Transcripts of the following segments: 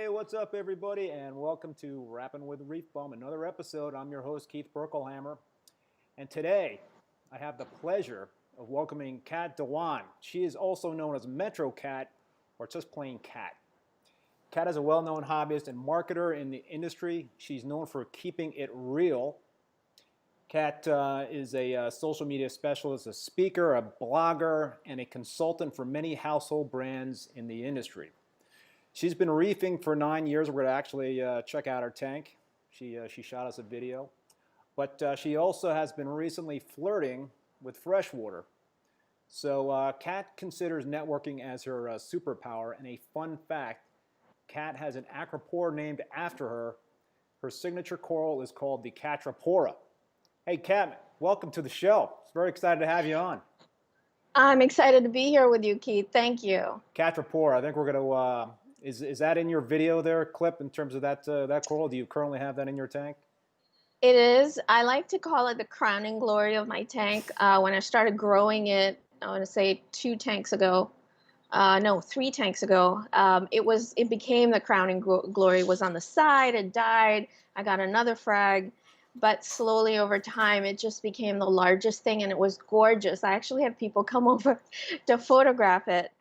What's up, everybody, and welcome to Rappin with ReefBum, another episode. I'm your host, Keith Berkelhamer, and today I have the pleasure of welcoming Cat Dewan. She is also known as Metrokat, or just plain Cat. Cat is a well-known hobbyist and marketer in the industry. She's known for keeping it real. Cat is a social media specialist, a speaker, a blogger, and a consultant for many household brands in the industry. She's been reefing for 9 years. We're going to actually check out her tank. She shot us a video. But she also has been recently flirting with freshwater. So Kat considers networking as her superpower. And a fun fact, Kat has an acropora named after her. Her signature coral is called the catrapora. Hey, Kat, welcome to the show. It's very excited to have you on. I'm excited to be here with you, Keith. Thank you. Catrapora, I think we're going to... Is that in your video there, clip, in terms of that coral? Do you currently have that in your tank? It is. I like to call it the crowning glory of my tank. When I started growing it, I want to say 3 tanks ago. It became the crowning glory. It was on the side. It died. I got another frag. But slowly over time, it just became the largest thing, and it was gorgeous. I actually had people come over to photograph it.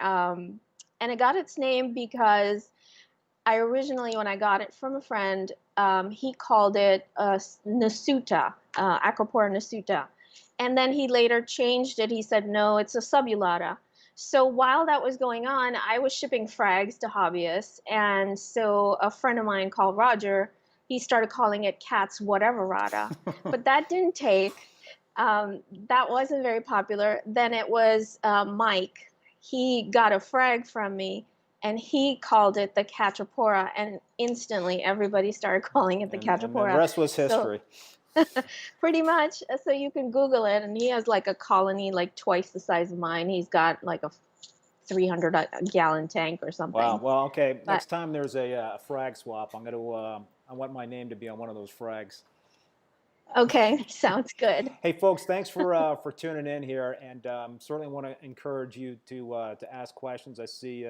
And it got its name because I originally, when I got it from a friend, he called it Nasuta, Acropora Nasuta. And then he later changed it. He said, no, it's a subulata. So while that was going on, I was shipping frags to hobbyists. And so a friend of mine called Roger, he started calling it Cat's whatever rata. But that didn't take. That wasn't very popular. Then it was Mike. He got a frag from me, and he called it the catrapora, and instantly everybody started calling it the catrapora. And the rest was history. So, pretty much. So you can Google it, and he has like a colony like twice the size of mine. He's got like a 300-gallon tank or something. Wow. Well, okay. Next time there's a frag swap, I want my name to be on one of those frags. Okay, sounds good. Hey, folks, thanks for tuning in here, and certainly want to encourage you to ask questions. I see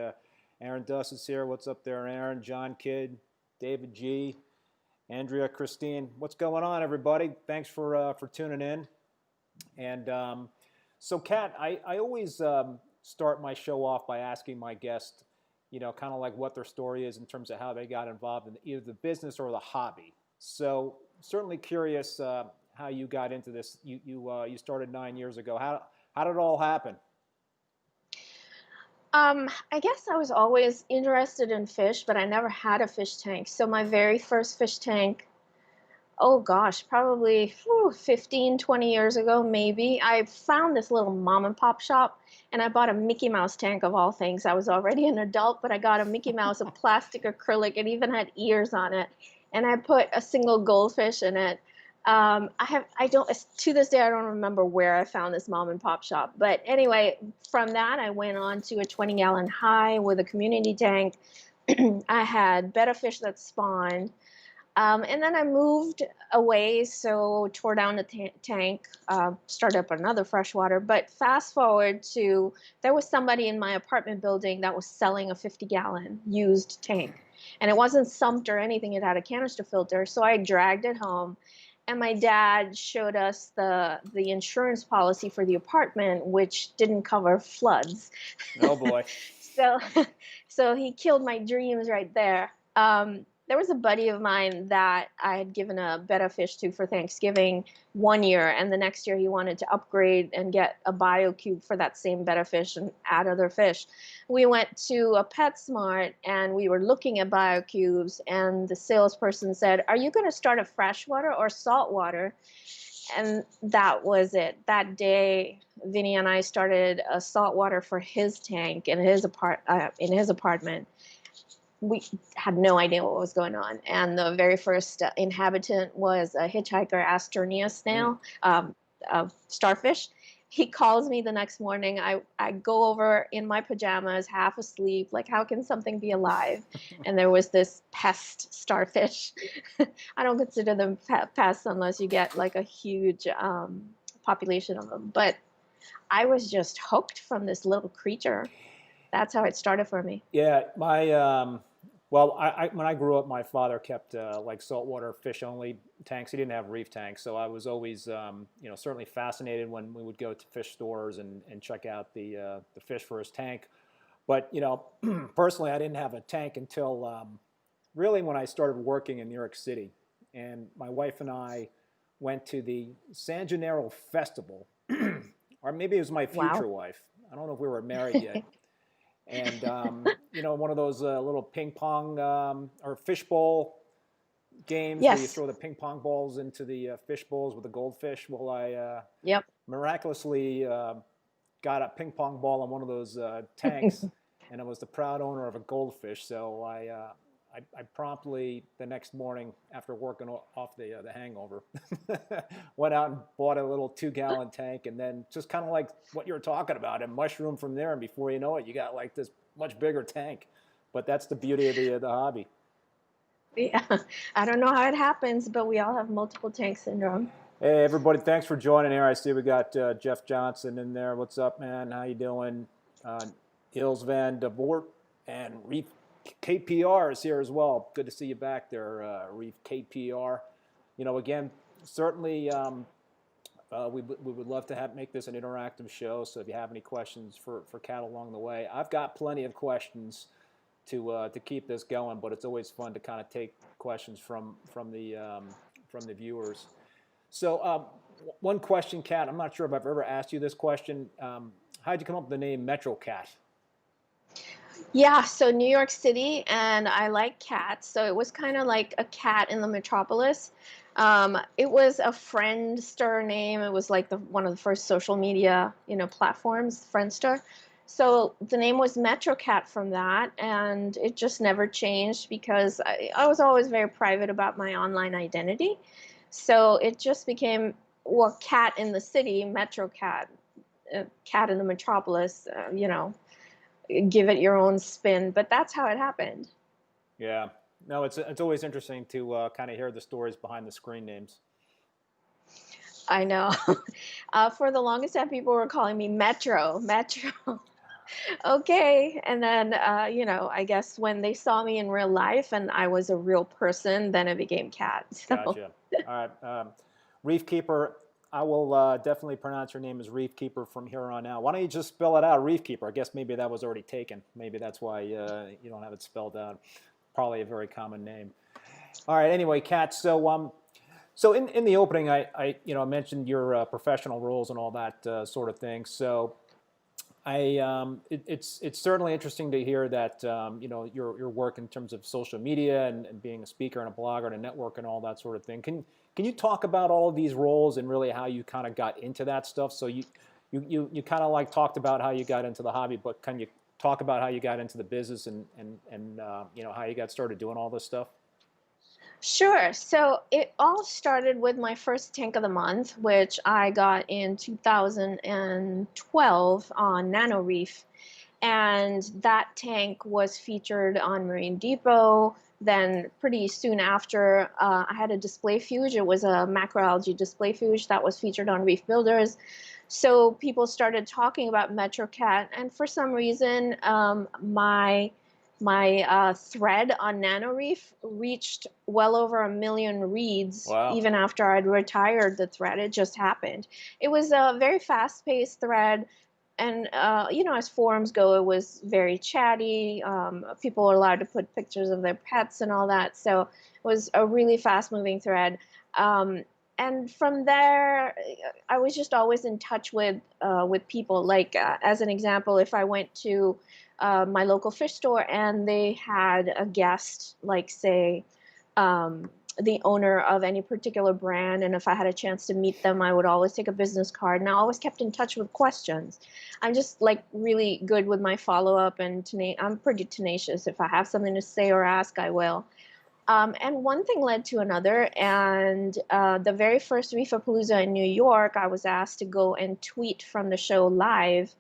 Aaron Duss is here. What's up there, Aaron? John Kidd, David G, Andrea, Christine. What's going on, everybody? Thanks for tuning in. And so, Kat, I always start my show off by asking my guest, kind of like what their story is in terms of how they got involved in either the business or the hobby. So certainly curious how you got into this. You started 9 years ago. How did it all happen? I guess I was always interested in fish, but I never had a fish tank. So my very first fish tank, oh gosh, probably 15, 20 years ago, maybe, I found this little mom and pop shop and I bought a Mickey Mouse tank of all things. I was already an adult, but I got a Mickey Mouse, a plastic acrylic. It even had ears on it. And I put a single goldfish in it. I don't, to this day, I don't remember where I found this mom and pop shop. But anyway, from that, I went on to a 20-gallon high with a community tank. I had betta fish that spawned. And then I moved away, so tore down the tank, started up another freshwater. But fast forward to, there was somebody in my apartment building that was selling a 50-gallon used tank. And it wasn't sumped or anything, it had a canister filter. So I dragged it home. And my dad showed us the insurance policy for the apartment, which didn't cover floods. Oh boy. So he killed my dreams right there. There was a buddy of mine that I had given a betta fish to for Thanksgiving one year, and the next year he wanted to upgrade and get a BioCube for that same betta fish and add other fish. We went to a PetSmart and we were looking at BioCubes, and the salesperson said, "Are you going to start a freshwater or saltwater?" And that was it. That day, Vinny and I started a saltwater for his tank in his apartment. We had no idea what was going on. And the very first inhabitant was a hitchhiker Asternia snail, a starfish. He calls me the next morning. I go over in my pajamas, half asleep, like, how can something be alive? And there was this pest starfish. I don't consider them pests unless you get like a huge population of them. But I was just hooked from this little creature. That's how it started for me. Yeah, well, when I grew up, my father kept like saltwater fish only tanks. He didn't have reef tanks, so I was always, certainly fascinated when we would go to fish stores and check out the fish for his tank. But personally, I didn't have a tank until really when I started working in New York City, and my wife and I went to the San Gennaro Festival, or maybe it was my future wife. I don't know if we were married yet. And, one of those little ping pong or fish bowl games where you throw the ping pong balls into the fish bowls with the goldfish. Well, I miraculously got a ping pong ball on one of those tanks, and I was the proud owner of a goldfish. So I promptly, the next morning after working off the hangover, went out and bought a little 2-gallon tank, and then just kind of like what you were talking about, and mushroomed from there. And before you know it, you got like this much bigger tank. But that's the beauty of the hobby. Yeah, I don't know how it happens, but we all have multiple tank syndrome. Hey, everybody, thanks for joining here. I see we got Jeff Johnson in there. What's up, man? How you doing? Hills Van de Voort and Reef KPR is here as well. Good to see you back there, Reef KPR. Again, certainly we would love to make this an interactive show. So if you have any questions for Kat along the way, I've got plenty of questions to keep this going. But it's always fun to kind of take questions from the viewers. So one question, Kat, I'm not sure if I've ever asked you this question. How'd you come up with the name Metrokat? Yeah, so New York City, and I like cats, so it was kind of like a cat in the metropolis. It was a Friendster name. It was like one of the first social media, platforms, Friendster. So the name was Metrokat from that, and it just never changed because I was always very private about my online identity. So it just became, well, cat in the city, Metrokat, cat in the metropolis, give it your own spin, but that's how it happened. Yeah, no, it's always interesting to kind of hear the stories behind the screen names. I know. For the longest time, people were calling me Metro. Okay, and then I guess when they saw me in real life and I was a real person, then it became Kat. So. Gotcha. All right, Reef Keeper. I will definitely pronounce your name as Reef Keeper from here on out. Why don't you just spell it out, Reef Keeper? I guess maybe that was already taken. Maybe that's why you don't have it spelled out. Probably a very common name. All right. Anyway, Kat. So in the opening, I mentioned your professional roles and all that sort of thing. So it's certainly interesting to hear that your work in terms of social media and being a speaker and a blogger and a network and all that sort of thing. Can you talk about all of these roles and really how you kind of got into that stuff? So you kind of like talked about how you got into the hobby, but can you talk about how you got into the business and how you got started doing all this stuff? Sure. So it all started with my first tank of the month, which I got in 2012 on Nano Reef. And that tank was featured on Marine Depot. Then pretty soon after, I had a display fuge. It was a macroalgae display fuge that was featured on Reef Builders. So people started talking about Metrokat. And for some reason, my thread on Nano Reef reached well over 1 million reads. Wow. Even after I'd retired the thread. It just happened. It was a very fast-paced thread, and as forums go, it was very chatty. People were allowed to put pictures of their pets and all that, so it was a really fast-moving thread. And from there, I was just always in touch with people. Like, as an example, if I went to my local fish store and they had a guest, like, say, the owner of any particular brand, and if I had a chance to meet them, I would always take a business card, and I always kept in touch with questions. I'm just, like, really good with my follow-up, and I'm pretty tenacious. If I have something to say or ask, I will. And one thing led to another, and the very first Reefapalooza in New York, I was asked to go and tweet from the show live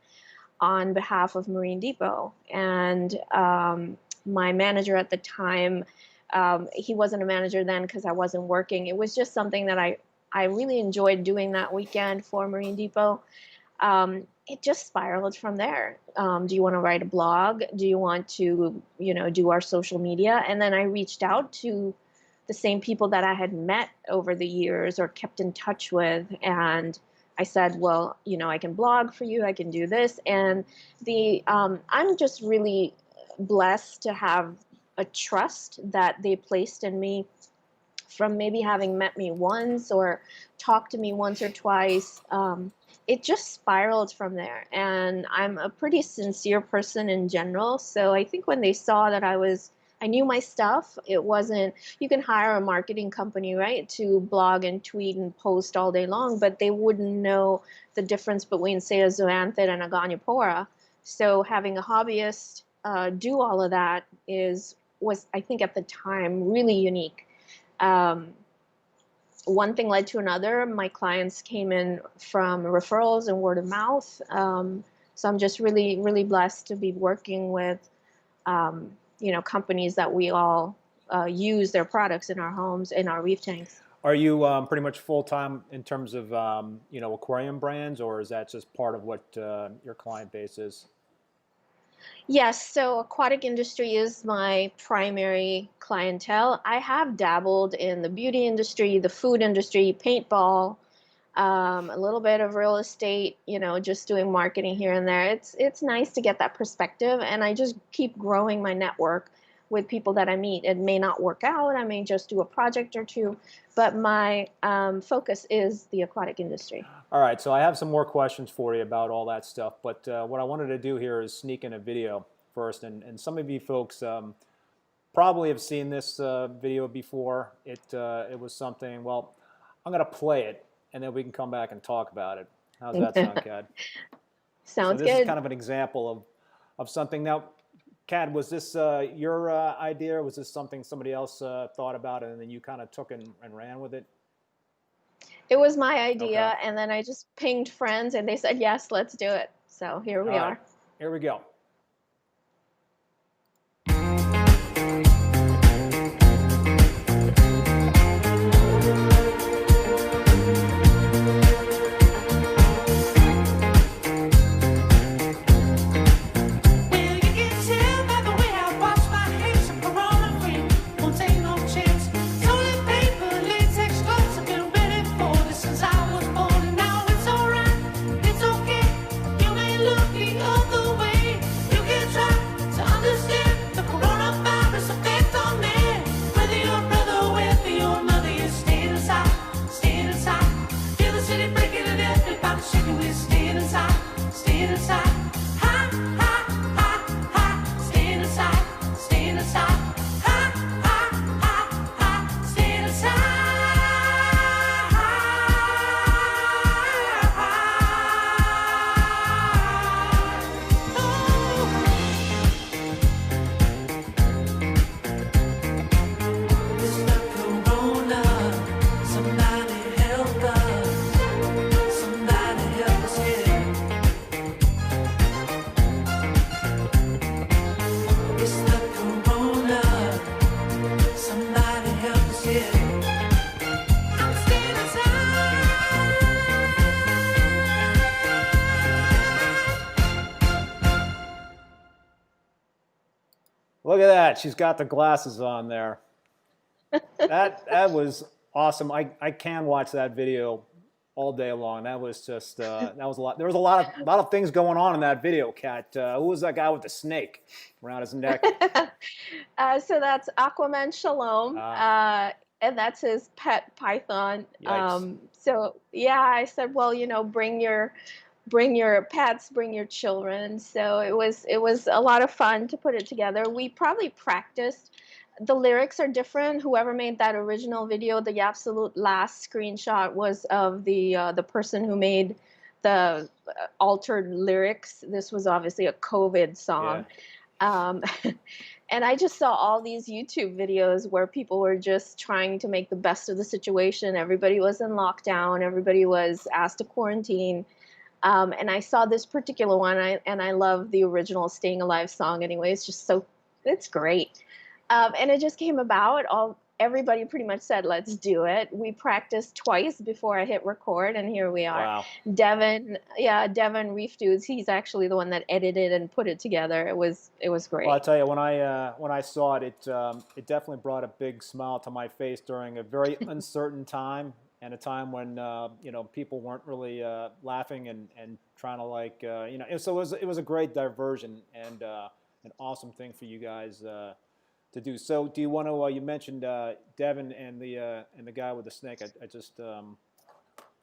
on behalf of Marine Depot. And my manager at the time, he wasn't a manager then because I wasn't working. It was just something that I really enjoyed doing that weekend for Marine Depot. It just spiraled from there. Do you want to write a blog? Do you want to, do our social media? And then I reached out to the same people that I had met over the years or kept in touch with. And I said, well, I can blog for you. I can do this. And I'm just really blessed to have a trust that they placed in me from maybe having met me once or talked to me once or twice. It just spiraled from there. And I'm a pretty sincere person in general. So I think when they saw that I knew my stuff, it wasn't, you can hire a marketing company, right, to blog and tweet and post all day long, but they wouldn't know the difference between, say, a zoanthid and a goniopora. So having a hobbyist do all of that was, I think, at the time, really unique. One thing led to another. My clients came in from referrals and word of mouth. So I'm just really, really blessed to be working with, companies that we all use their products in our homes, in our reef tanks. Are you pretty much full-time in terms of, aquarium brands, or is that just part of what your client base is? Yes, so aquatic industry is my primary clientele. I have dabbled in the beauty industry, the food industry, paintball, a little bit of real estate, just doing marketing here and there. It's nice to get that perspective, and I just keep growing my network with people that I meet. It may not work out. I may just do a project or two, but my focus is the aquatic industry. All right, so I have some more questions for you about all that stuff, but what I wanted to do here is sneak in a video first, and some of you folks probably have seen this video before. It was something, well, I'm going to play it, and then we can come back and talk about it. How's that sound, Kat? Sounds good. This is kind of an example of something. Now, Kat, was this your idea, or was this something somebody else thought about, and then you kind of took and ran with it? It was my idea, okay. And then I just pinged friends, and they said, yes, let's do it. So here we are. Here we go. Born in Look at that. She's got the glasses on there. That was awesome. I can watch that video all day long. That was just that was a lot. There was a lot of things going on in that video, Kat. Who was that guy with the snake around his neck? So that's Aquaman Shalom. And that's his pet python. So yeah, I said, well, bring your pets, bring your children. So it was a lot of fun to put it together. We probably practiced. The lyrics are different. Whoever made that original video, the absolute last screenshot was of the person who made the altered lyrics. This was obviously a COVID song. Yeah. And I just saw all these YouTube videos where people were just trying to make the best of the situation. Everybody was in lockdown. Everybody was asked to quarantine. And I saw this particular one, and I love the original Staying Alive song anyway. It's just it's great. And it just came about. Everybody pretty much said, let's do it. We practiced twice before I hit record, and here we are. Wow. Devin Reef Dudes, he's actually the one that edited and put it together. It was great. Well, I'll tell you, when I saw it, it definitely brought a big smile to my face during a very uncertain time, and a time when people weren't really laughing and trying to so it was a great diversion and an awesome thing for you guys to do. So do you want to? You mentioned Devin and the guy with the snake. I just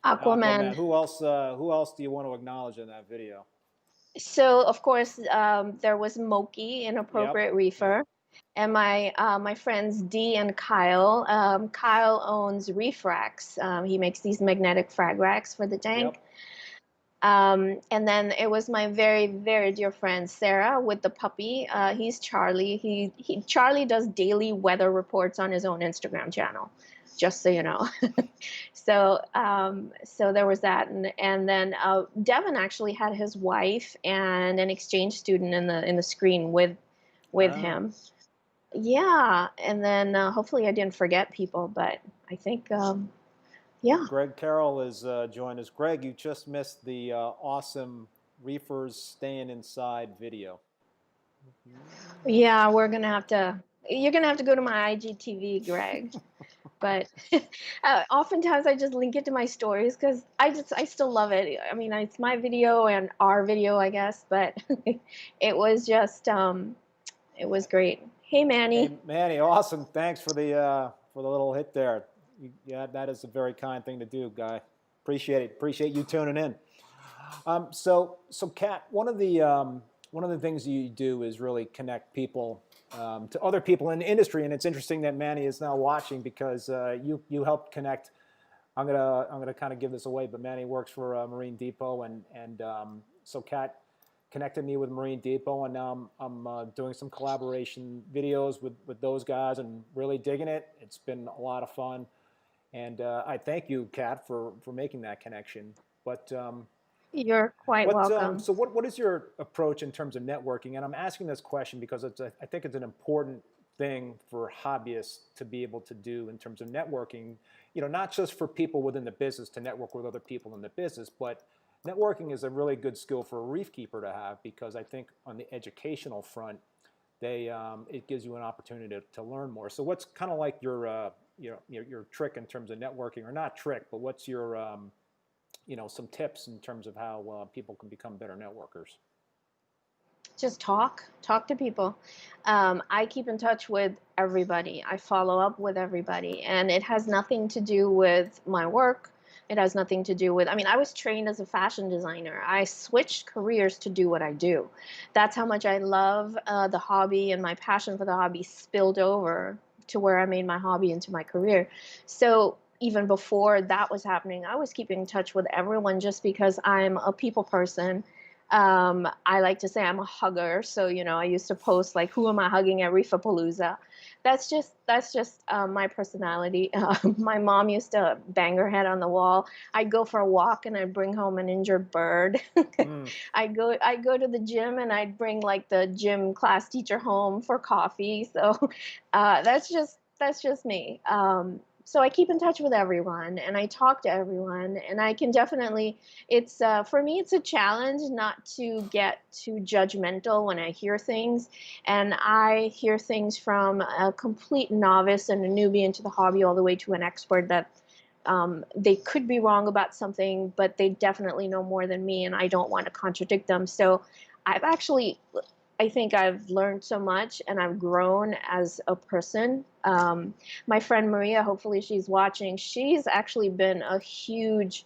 Aquaman. Who else do you want to acknowledge in that video? So of course there was Moki, Inappropriate Reefer, and my friends Dee and Kyle. Kyle owns Reef Racks. He makes these magnetic frag racks for the tank. And then it was my very, very dear friend Sarah with the puppy. He's Charlie. Charlie does daily weather reports on his own Instagram channel, just so you know. So there was that, and then Devin actually had his wife and an exchange student in the screen with him. Yeah, and then hopefully I didn't forget people, but I think. Yeah. Greg Carroll is joined us. Greg, you just missed the awesome Reefers Stayin Inside video. Yeah, you're gonna have to go to my IGTV, Greg. But oftentimes I just link it to my stories because I still love it. I mean, it's my video and our video, I guess, but it was just it was great. Hey, Manny. Hey, Manny, awesome. Thanks for the little hit there. Yeah, that is a very kind thing to do, guy. Appreciate it. Appreciate you tuning in. So Kat, one of the things you do is really connect people to other people in the industry, and it's interesting that Manny is now watching because you helped connect. I'm gonna kind of give this away, but Manny works for Marine Depot, and so Kat connected me with Marine Depot, and now I'm doing some collaboration videos with those guys, and really digging it. It's been a lot of fun. And I thank you, Kat, for making that connection. But you're quite welcome. So what is your approach in terms of networking? And I'm asking this question because I think it's an important thing for hobbyists to be able to do in terms of networking. Not just for people within the business to network with other people in the business, but networking is a really good skill for a reef keeper to have, because I think on the educational front, it gives you an opportunity to learn more. So what's kind of like your trick in terms of networking, or not trick, but what's your some tips in terms of how people can become better networkers? Just talk to people. I keep in touch with everybody. I follow up with everybody, and it has nothing to do with my work. It has nothing to do with, I was trained as a fashion designer. I switched careers to do what I do. That's how much I love the hobby, and my passion for the hobby spilled over to where I made my hobby into my career. So even before that was happening, I was keeping in touch with everyone just because I'm a people person. I like to say I'm a hugger. So, I used to post like, who am I hugging at Reefapalooza? That's just my personality. My mom used to bang her head on the wall. I'd go for a walk and I'd bring home an injured bird. I'd go to the gym and I'd bring like the gym class teacher home for coffee. So that's just me. so I keep in touch with everyone and I talk to everyone, and I can definitely, it's for me, it's a challenge not to get too judgmental when I hear things. And I hear things from a complete novice and a newbie into the hobby all the way to an expert that they could be wrong about something, but they definitely know more than me, and I don't want to contradict them. So I've actually, I think I've learned so much and I've grown as a person. My friend Maria, hopefully she's watching, she's actually been a huge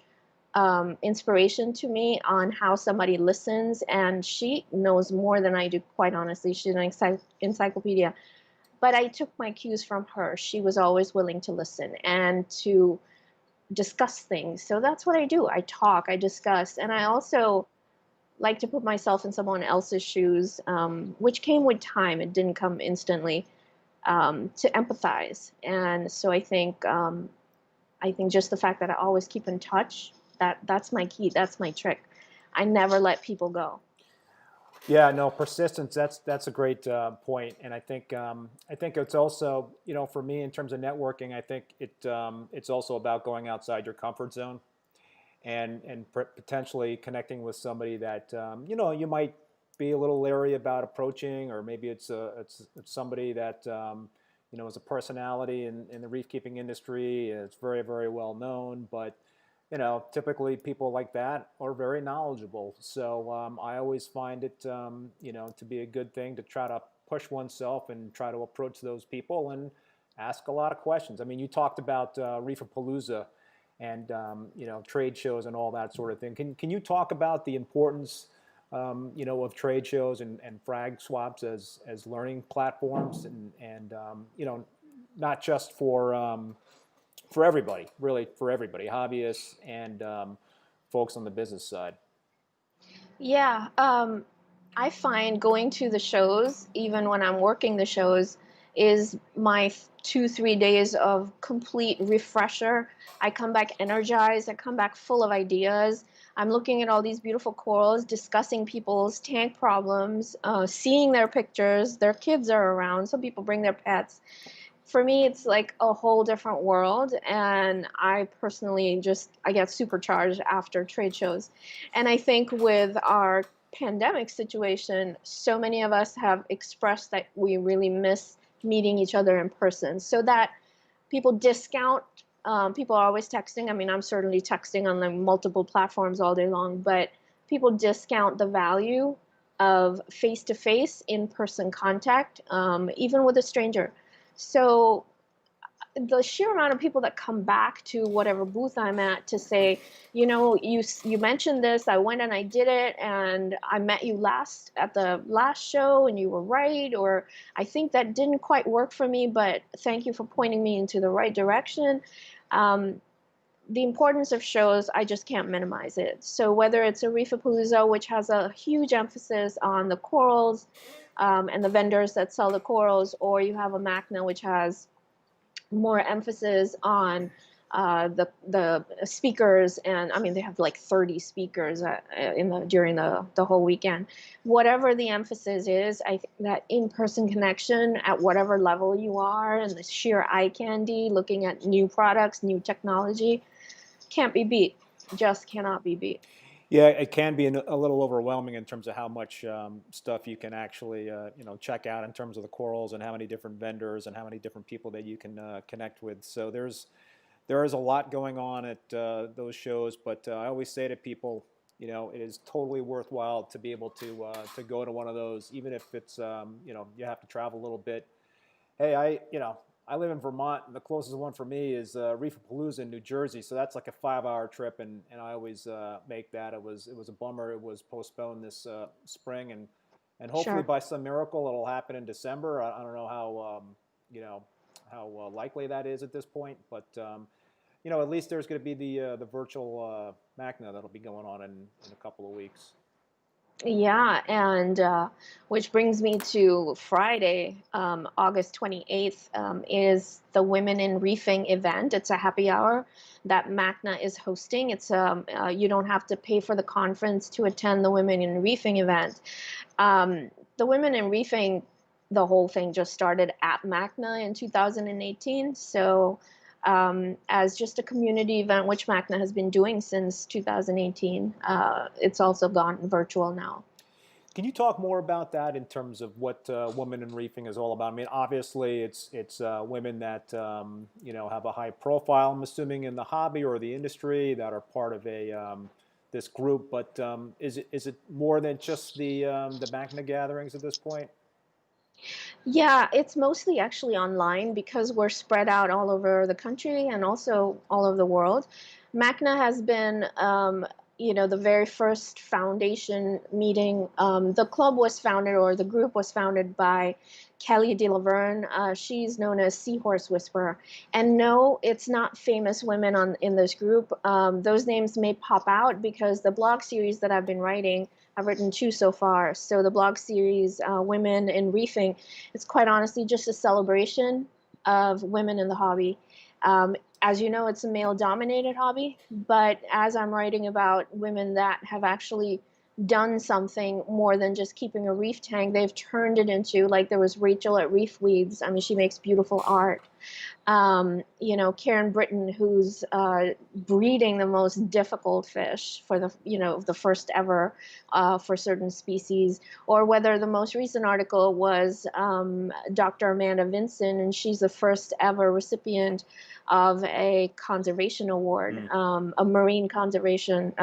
inspiration to me on how somebody listens, and she knows more than I do, quite honestly. She's an encyclopedia. But I took my cues from her. She was always willing to listen and to discuss things. So that's what I do. I talk, I discuss, and I also like to put myself in someone else's shoes, which came with time. It didn't come instantly, to empathize. And so I think just the fact that I always keep in touch, that's my key. That's my trick. I never let people go. Yeah, no, persistence. That's a great point, and I think it's also, for me in terms of networking, I think it's also about going outside your comfort zone, and potentially connecting with somebody that you might be a little leery about approaching, or maybe it's somebody that is a personality in the reef keeping industry. It's very, very well known, but typically people like that are very knowledgeable. So I always find it, to be a good thing to try to push oneself and try to approach those people and ask a lot of questions. I mean, you talked about Reeferpalooza and trade shows and all that sort of thing. Can you talk about the importance, of trade shows and frag swaps as learning platforms, and not just for everybody, really for everybody, hobbyists and folks on the business side? Yeah, I find going to the shows, even when I'm working the shows, is my 2, 3 days of complete refresher. I come back energized. I come back full of ideas. I'm looking at all these beautiful corals, discussing people's tank problems, seeing their pictures. Their kids are around. Some people bring their pets. For me, it's like a whole different world, and I personally I get supercharged after trade shows. And I think with our pandemic situation, so many of us have expressed that we really miss meeting each other in person, so that people discount. People are always texting. I mean, I'm certainly texting on the multiple platforms all day long, but people discount the value of face-to-face, in-person contact, even with a stranger. So the sheer amount of people that come back to whatever booth I'm at to say, you mentioned this, I went and I did it, and I met you at the last show and you were right, or I think that didn't quite work for me, but thank you for pointing me into the right direction. The importance of shows, I just can't minimize it. So whether it's a Reefapalooza, which has a huge emphasis on the corals, and the vendors that sell the corals, or you have a MACNA, which has more emphasis on the speakers, and I mean they have like 30 speakers during the whole weekend. Whatever the emphasis is, I think that in-person connection at whatever level you are, and the sheer eye candy, looking at new products, new technology, can't be beat. Just cannot be beat. Yeah, it can be a little overwhelming in terms of how much stuff you can actually check out in terms of the corals, and how many different vendors and how many different people that you can connect with. So there is a lot going on at those shows, but I always say to people, it is totally worthwhile to be able to go to one of those, even if it's you have to travel a little bit. Hey, I live in Vermont, and the closest one for me is Reefapalooza in New Jersey, so that's like a 5-hour trip, and I always make that. It was a bummer it was postponed this spring, and hopefully Sure. by some miracle it'll happen in December. I don't know how likely that is at this point, but at least there's going to be the virtual MACNA that'll be going on in a couple of weeks. Yeah, and which brings me to Friday, August 28th, is the Women in Reefing event. It's a happy hour that MACNA is hosting. It's you don't have to pay for the conference to attend the Women in Reefing event. The Women in Reefing, the whole thing just started at MACNA in 2018. So as just a community event, which MACNA has been doing since 2018. It's also gone virtual now. Can you talk more about that in terms of what Women in Reefing is all about? I mean, obviously, it's women that you know, have a high profile, I'm assuming, in the hobby or the industry that are part of a this group. But is it more than just the MACNA gatherings at this point? Yeah, it's mostly actually online because we're spread out all over the country and also all over the world. MACNA has been, you know, the very first foundation meeting. The club was founded, or the group was founded by Kelly de Laverne. She's known as Seahorse Whisperer. And no, it's not famous women in this group. Those names may pop out because the blog series that I've been writing, I've written 2 so far. So the blog series, Women in Reefing, it's quite honestly just a celebration of women in the hobby. As you know, it's a male-dominated hobby, but as I'm writing about women that have actually done something more than just keeping a reef tank, they've turned it into, like there was Rachel at Reef Weeds. I mean, she makes beautiful art. You know, Karen Britton, who's breeding the most difficult fish for the, you know, the first ever for certain species, or whether the most recent article was Dr. Amanda Vinson, and she's the first ever recipient of a conservation award, a marine conservation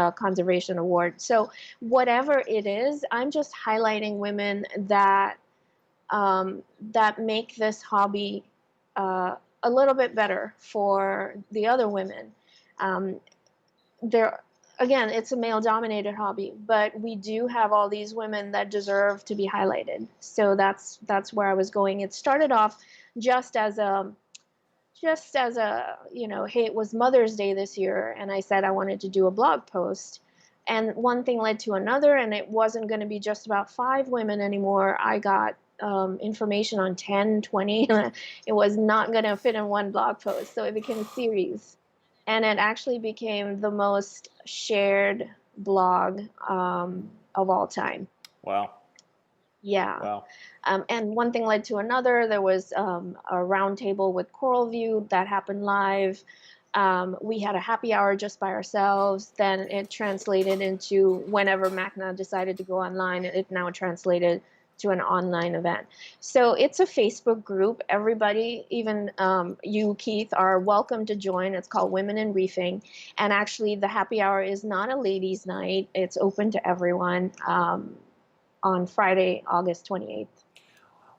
award. So whatever it is, I'm just highlighting women that that make this hobby a little bit better for the other women. There, again, it's a male-dominated hobby, but we do have all these women that deserve to be highlighted. So that's where I was going. It started off just as a you know, hey, it was Mother's Day this year, and I said I wanted to do a blog post. And one thing led to another, and it wasn't going to be just about 5 women anymore. I got information on 10, 20. It was not going to fit in one blog post, so it became a series. And it actually became the most shared blog of all time. Wow. Yeah. Wow. And one thing led to another. There was a roundtable with Coral View that happened live. We had a happy hour just by ourselves. Then it translated into, whenever MACNA decided to go online, it now translated to an online event. So it's a Facebook group. Everybody, even you, Keith, are welcome to join. It's called Women in Reefing. And actually, the happy hour is not a ladies' night. It's open to everyone on Friday, August 28th.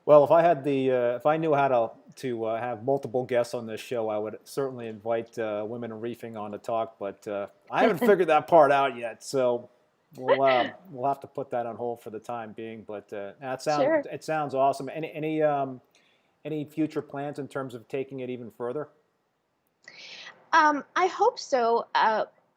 Well, if I had the if I knew how to have multiple guests on this show, I would certainly invite Women in Reefing on to talk. But I haven't figured that part out yet, so we'll have to put that on hold for the time being. But Sure. it sounds awesome. Any future plans in terms of taking it even further? I hope so.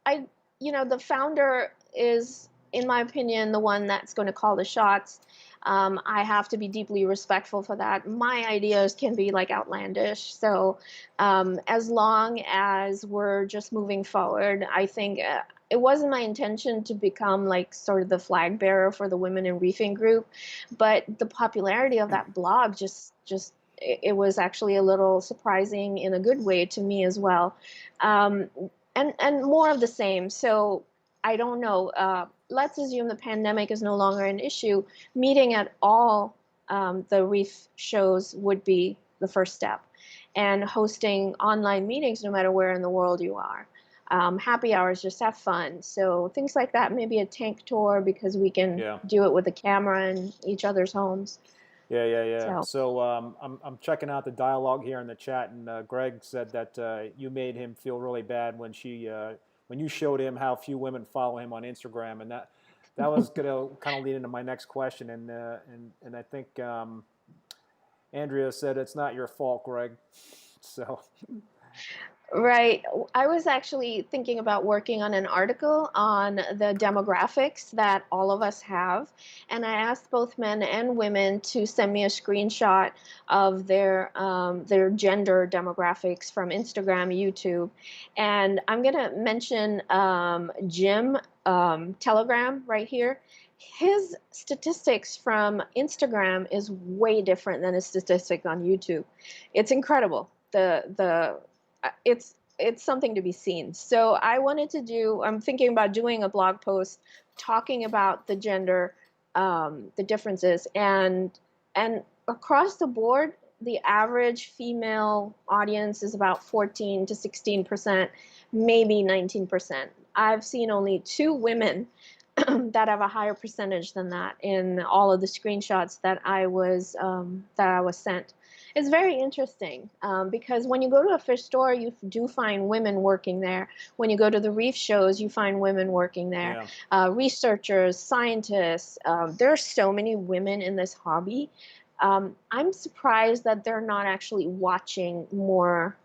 You know, the founder is, in my opinion, the one that's going to call the shots. I have to be deeply respectful for that. My ideas can be like outlandish. So as long as we're just moving forward, I think it wasn't my intention to become like sort of the flag bearer for the Women in Reefing group, but the popularity of that blog it was actually a little surprising in a good way to me as well. And more of the same. So I don't know. Let's assume the pandemic is no longer an issue. Meeting at all the reef shows would be the first step, and hosting online meetings no matter where in the world you are. Happy hours, just have fun. So things like that, maybe a tank tour, because we can do it with a camera in each other's homes. Yeah. So I'm checking out the dialogue here in the chat, and Greg said that you made him feel really bad when when you showed him how few women follow him on Instagram, and that was gonna kind of lead into my next question, and I think Andrea said it's not your fault, Greg. So. Right. I was actually thinking about working on an article on the demographics that all of us have. And I asked both men and women to send me a screenshot of their gender demographics from Instagram, YouTube. And I'm going to mention Jim Telegram right here. His statistics from Instagram is way different than his statistics on YouTube. It's incredible. it's something to be seen. So I'm thinking about doing a blog post talking about the gender, the differences, and across the board, the average female audience is about 14 to 16%, maybe 19%. I've seen only 2 women that have a higher percentage than that in all of the screenshots that I was sent. It's very interesting because when you go to a fish store, you do find women working there. When you go to the reef shows, you find women working there. Yeah. Researchers, scientists. There are so many women in this hobby. I'm surprised that they're not actually watching more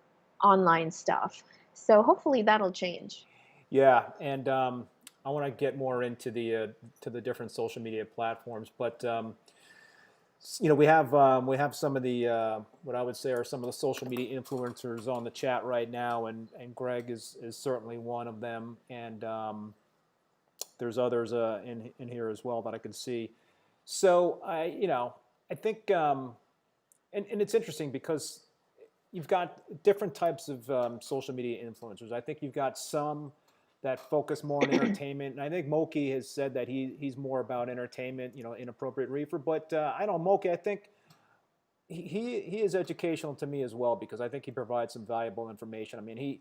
online stuff. So hopefully that'll change. Yeah, and I want to get more into the different social media platforms, but we have some of the what I would say are some of the social media influencers on the chat right now, and Greg is certainly one of them, and there's others in here as well that I can see. So I think and it's interesting because you've got different types of social media influencers. I think you've got some that focus more on entertainment. And I think Moki has said that he's more about entertainment, inappropriate reefer. But I don't know, Moki, I think he is educational to me as well, because I think he provides some valuable information. I mean,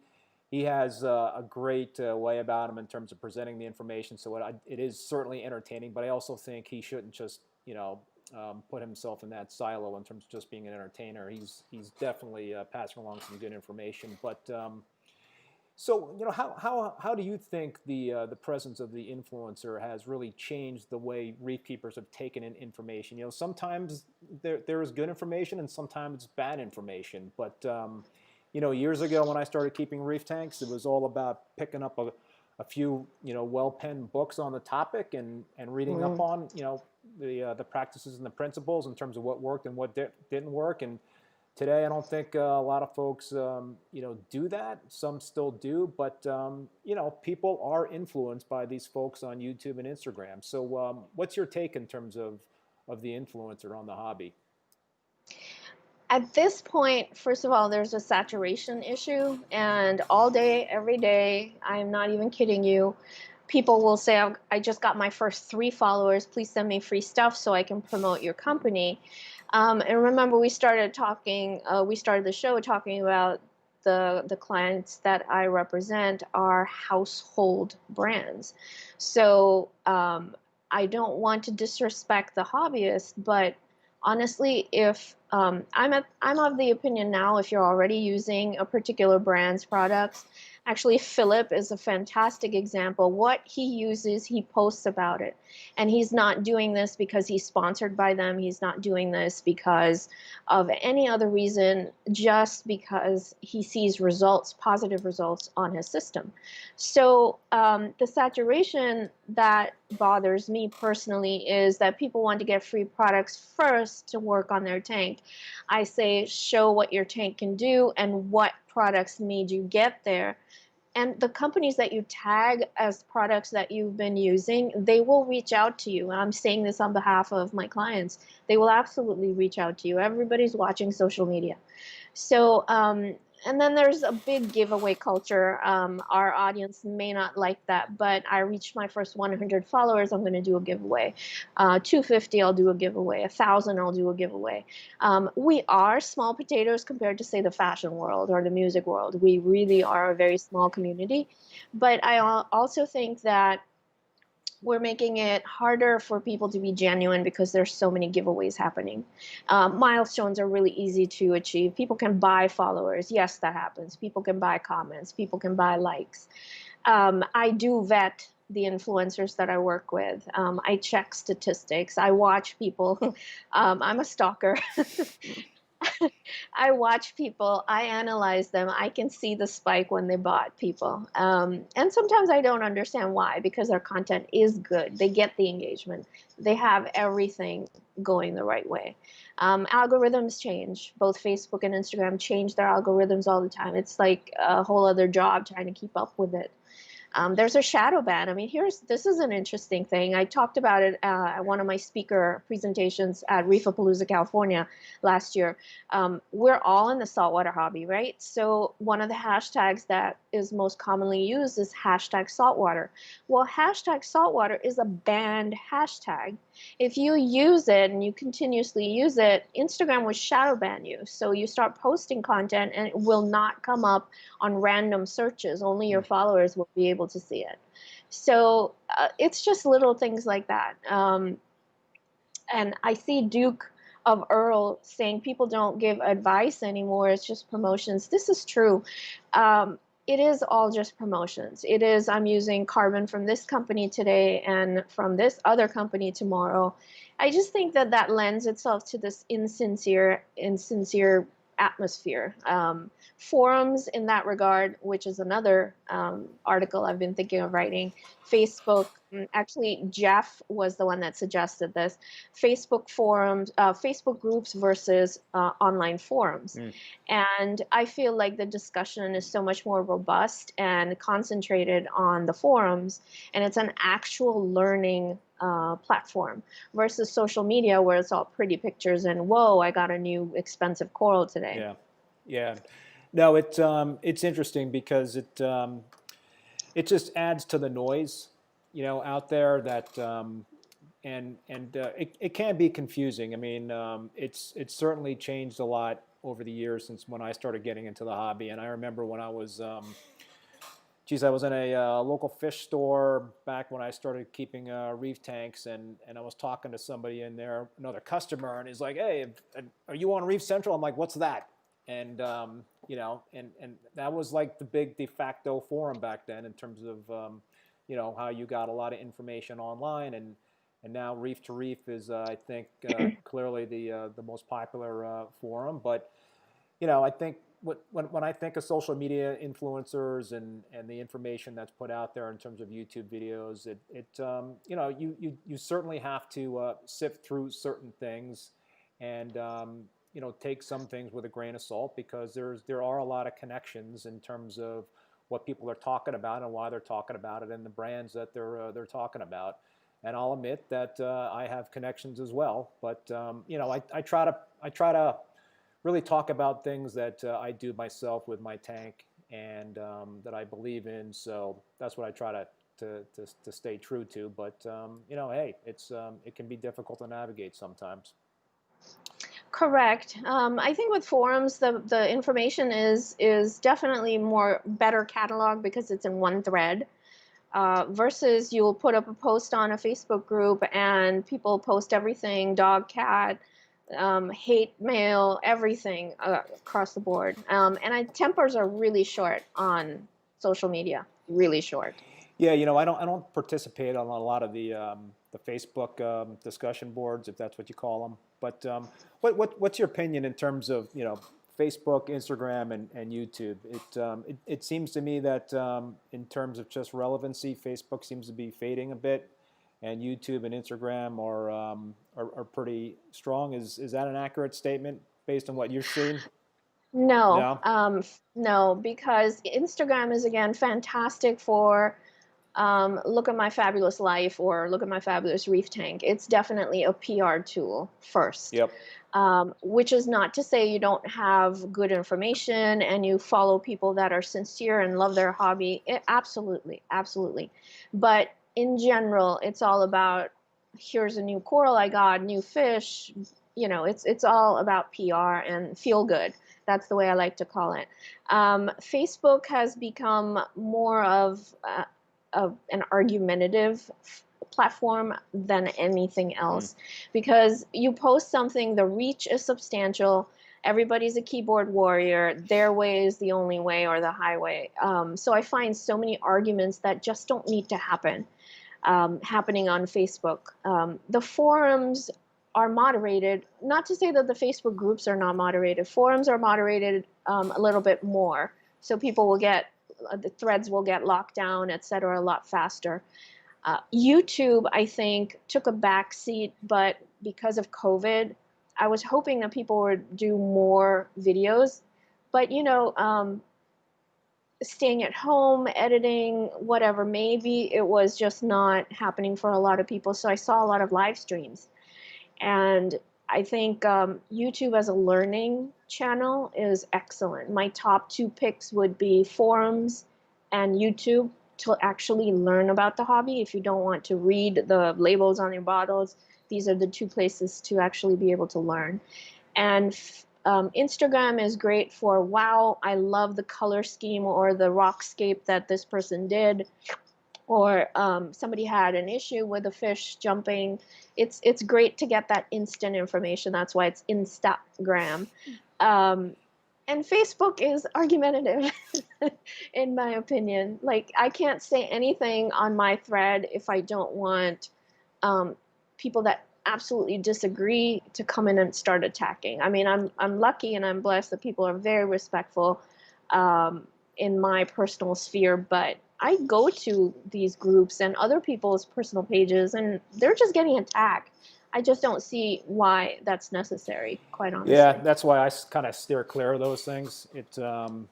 he has a great way about him in terms of presenting the information. So it is certainly entertaining, but I also think he shouldn't just, put himself in that silo in terms of just being an entertainer. He's definitely passing along some good information. But so, how do you think the presence of the influencer has really changed the way reef keepers have taken in information? Sometimes there is good information and sometimes it's bad information. But years ago when I started keeping reef tanks, it was all about picking up a few well-penned books on the topic and reading up on the practices and the principles in terms of what worked and what didn't work. And today, I don't think a lot of folks, do that. Some still do, but people are influenced by these folks on YouTube and Instagram. So, what's your take in terms of the influencer on the hobby? At this point, first of all, there's a saturation issue, and all day, every day, I'm not even kidding you, people will say, I just got my first 3 followers, please send me free stuff so I can promote your company. And remember, we started the show talking about the clients that I represent are household brands. So I don't want to disrespect the hobbyist, but honestly, if I'm of the opinion now, if you're already using a particular brand's products, actually Philip is a fantastic example. What he uses, he posts about it. And he's not doing this because he's sponsored by them. He's not doing this because of any other reason, just because he sees results, positive results on his system. So the saturation that bothers me personally is that people want to get free products first to work on their tank. I say, show what your tank can do and what products made you get there. And the companies that you tag as products that you've been using, they will reach out to you. And I'm saying this on behalf of my clients. They will absolutely reach out to you. Everybody's watching social media. So, and then there's a big giveaway culture. Our audience may not like that, but I reached my first 100 followers, I'm going to do a giveaway. 250, I'll do a giveaway. 1,000, I'll do a giveaway. We are small potatoes compared to, say, the fashion world or the music world. We really are a very small community. But I also think that we're making it harder for people to be genuine because there's so many giveaways happening. Milestones are really easy to achieve. People can buy followers. Yes, that happens. People can buy comments. People can buy likes. I do vet the influencers that I work with. I check statistics. I watch people. I'm a stalker. I watch people, I analyze them, I can see the spike when they bought people. And sometimes I don't understand why, because their content is good. They get the engagement. They have everything going the right way. Algorithms change. Both Facebook and Instagram change their algorithms all the time. It's like a whole other job trying to keep up with it. There's a shadow ban. I mean, this is an interesting thing. I talked about it at one of my speaker presentations at Reefapalooza, California last year. We're all in the saltwater hobby, right? So one of the hashtags that is most commonly used is hashtag saltwater. Well, hashtag saltwater is a banned hashtag. If you use it and you continuously use it, Instagram will shadow ban you. So you start posting content and it will not come up on random searches. Only your followers will be able to see it. So it's just little things like that. And I see Duke of Earl saying people don't give advice anymore. It's just promotions. This is true. It is all just promotions. It is, I'm using carbon from this company today and from this other company tomorrow. I just think that that lends itself to this insincere atmosphere. Forums in that regard, which is another article I've been thinking of writing. Facebook, actually Jeff was the one that suggested this. Facebook forums, Facebook groups versus online forums. And I feel like the discussion is so much more robust and concentrated on the forums, and it's an actual learning platform versus social media where it's all pretty pictures and whoa, I got a new expensive coral today. Yeah, yeah. No, it's interesting because it just adds to the noise, out there that it can be confusing. I mean, it's certainly changed a lot over the years since when I started getting into the hobby. And I remember when I was I was in a local fish store back when I started keeping reef tanks, and I was talking to somebody in there, another customer, and he's like, "Hey, are you on Reef Central?" I'm like, "What's that?" And and that was like the big de facto forum back then in terms of how you got a lot of information online, and now Reef to Reef is I think clearly the most popular forum. But I think when I think of social media influencers and the information that's put out there in terms of YouTube videos, you certainly have to sift through certain things and take some things with a grain of salt, because there are a lot of connections in terms of what people are talking about and why they're talking about it and the brands that they're talking about. And I'll admit that I have connections as well, but I try to really talk about things that I do myself with my tank and that I believe in. So that's what I try to stay true to. But hey, it can be difficult to navigate sometimes. Correct. I think with forums, the information is definitely better cataloged because it's in one thread. Versus you'll put up a post on a Facebook group and people post everything, dog, cat, hate mail, everything across the board. And tempers are really short on social media, really short. Yeah, I don't participate on a lot of the Facebook discussion boards, if that's what you call them. But what's your opinion in terms of Facebook, Instagram, and YouTube? It seems to me that in terms of just relevancy, Facebook seems to be fading a bit, and YouTube and Instagram are pretty strong. Is that an accurate statement based on what you're seeing? No, no, because Instagram is again fantastic for look at my fabulous life or look at my fabulous reef tank. It's definitely a PR tool first. Yep. Which is not to say you don't have good information and you follow people that are sincere and love their hobby. Absolutely, absolutely. But in general, it's all about, here's a new coral I got, new fish. It's all about PR and feel good. That's the way I like to call it. Facebook has become more of an argumentative platform than anything else, because you post something, the reach is substantial, everybody's a keyboard warrior, their way is the only way or the highway. So I find so many arguments that just don't need to happen happening on Facebook. The forums are moderated, not to say that the Facebook groups are not moderated. Forums are moderated a little bit more, so people will get, the threads will get locked down, etc., a lot faster. YouTube, I think, took a back seat, but because of COVID, I was hoping that people would do more videos. But staying at home, editing, whatever, maybe it was just not happening for a lot of people. So I saw a lot of live streams. And I think YouTube as a learning channel is excellent. My top 2 picks would be forums and YouTube to actually learn about the hobby. If you don't want to read the labels on your bottles, these are the 2 places to actually be able to learn. And Instagram is great for, wow, I love the color scheme or the rockscape that this person did, or somebody had an issue with a fish jumping. It's great to get that instant information. That's why it's Instagram. And Facebook is argumentative, in my opinion. Like, I can't say anything on my thread if I don't want people that absolutely disagree to come in and start attacking. I mean, I'm lucky and I'm blessed that people are very respectful in my personal sphere, but I go to these groups and other people's personal pages and they're just getting attacked. I just don't see why that's necessary, quite honestly. Yeah, that's why I kind of steer clear of those things. It can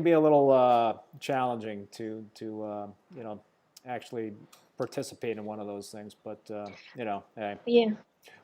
be a little challenging to you know, actually participate in one of those things, but you know, hey. Yeah.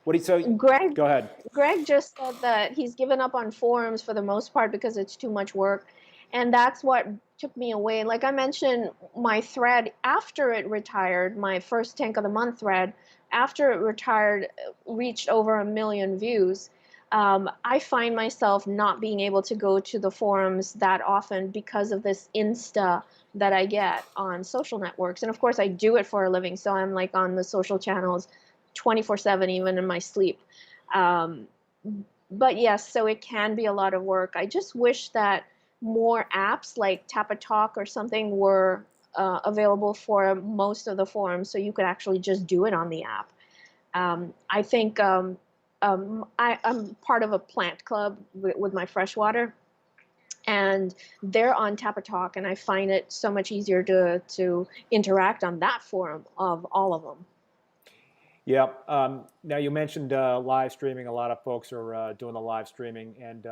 What do you say? Greg, go ahead. Greg just said that he's given up on forums for the most part because it's too much work, and that's what took me away. Like I mentioned, my thread after it retired, my first tank of the month thread, after it retired, reached over 1 million views. I find myself not being able to go to the forums that often because of this Insta that I get on social networks. And of course I do it for a living, so I'm like on the social channels 24/7, even in my sleep. But yes, so it can be a lot of work. I just wish that more apps like Tap a Talk or something were available for most of the forums, so you could actually just do it on the app. I think I'm part of a plant club with my freshwater, and they're on Tap a Talk, and I find it so much easier to interact on that forum of all of them. Yeah. Now you mentioned live streaming. A lot of folks are doing the live streaming, and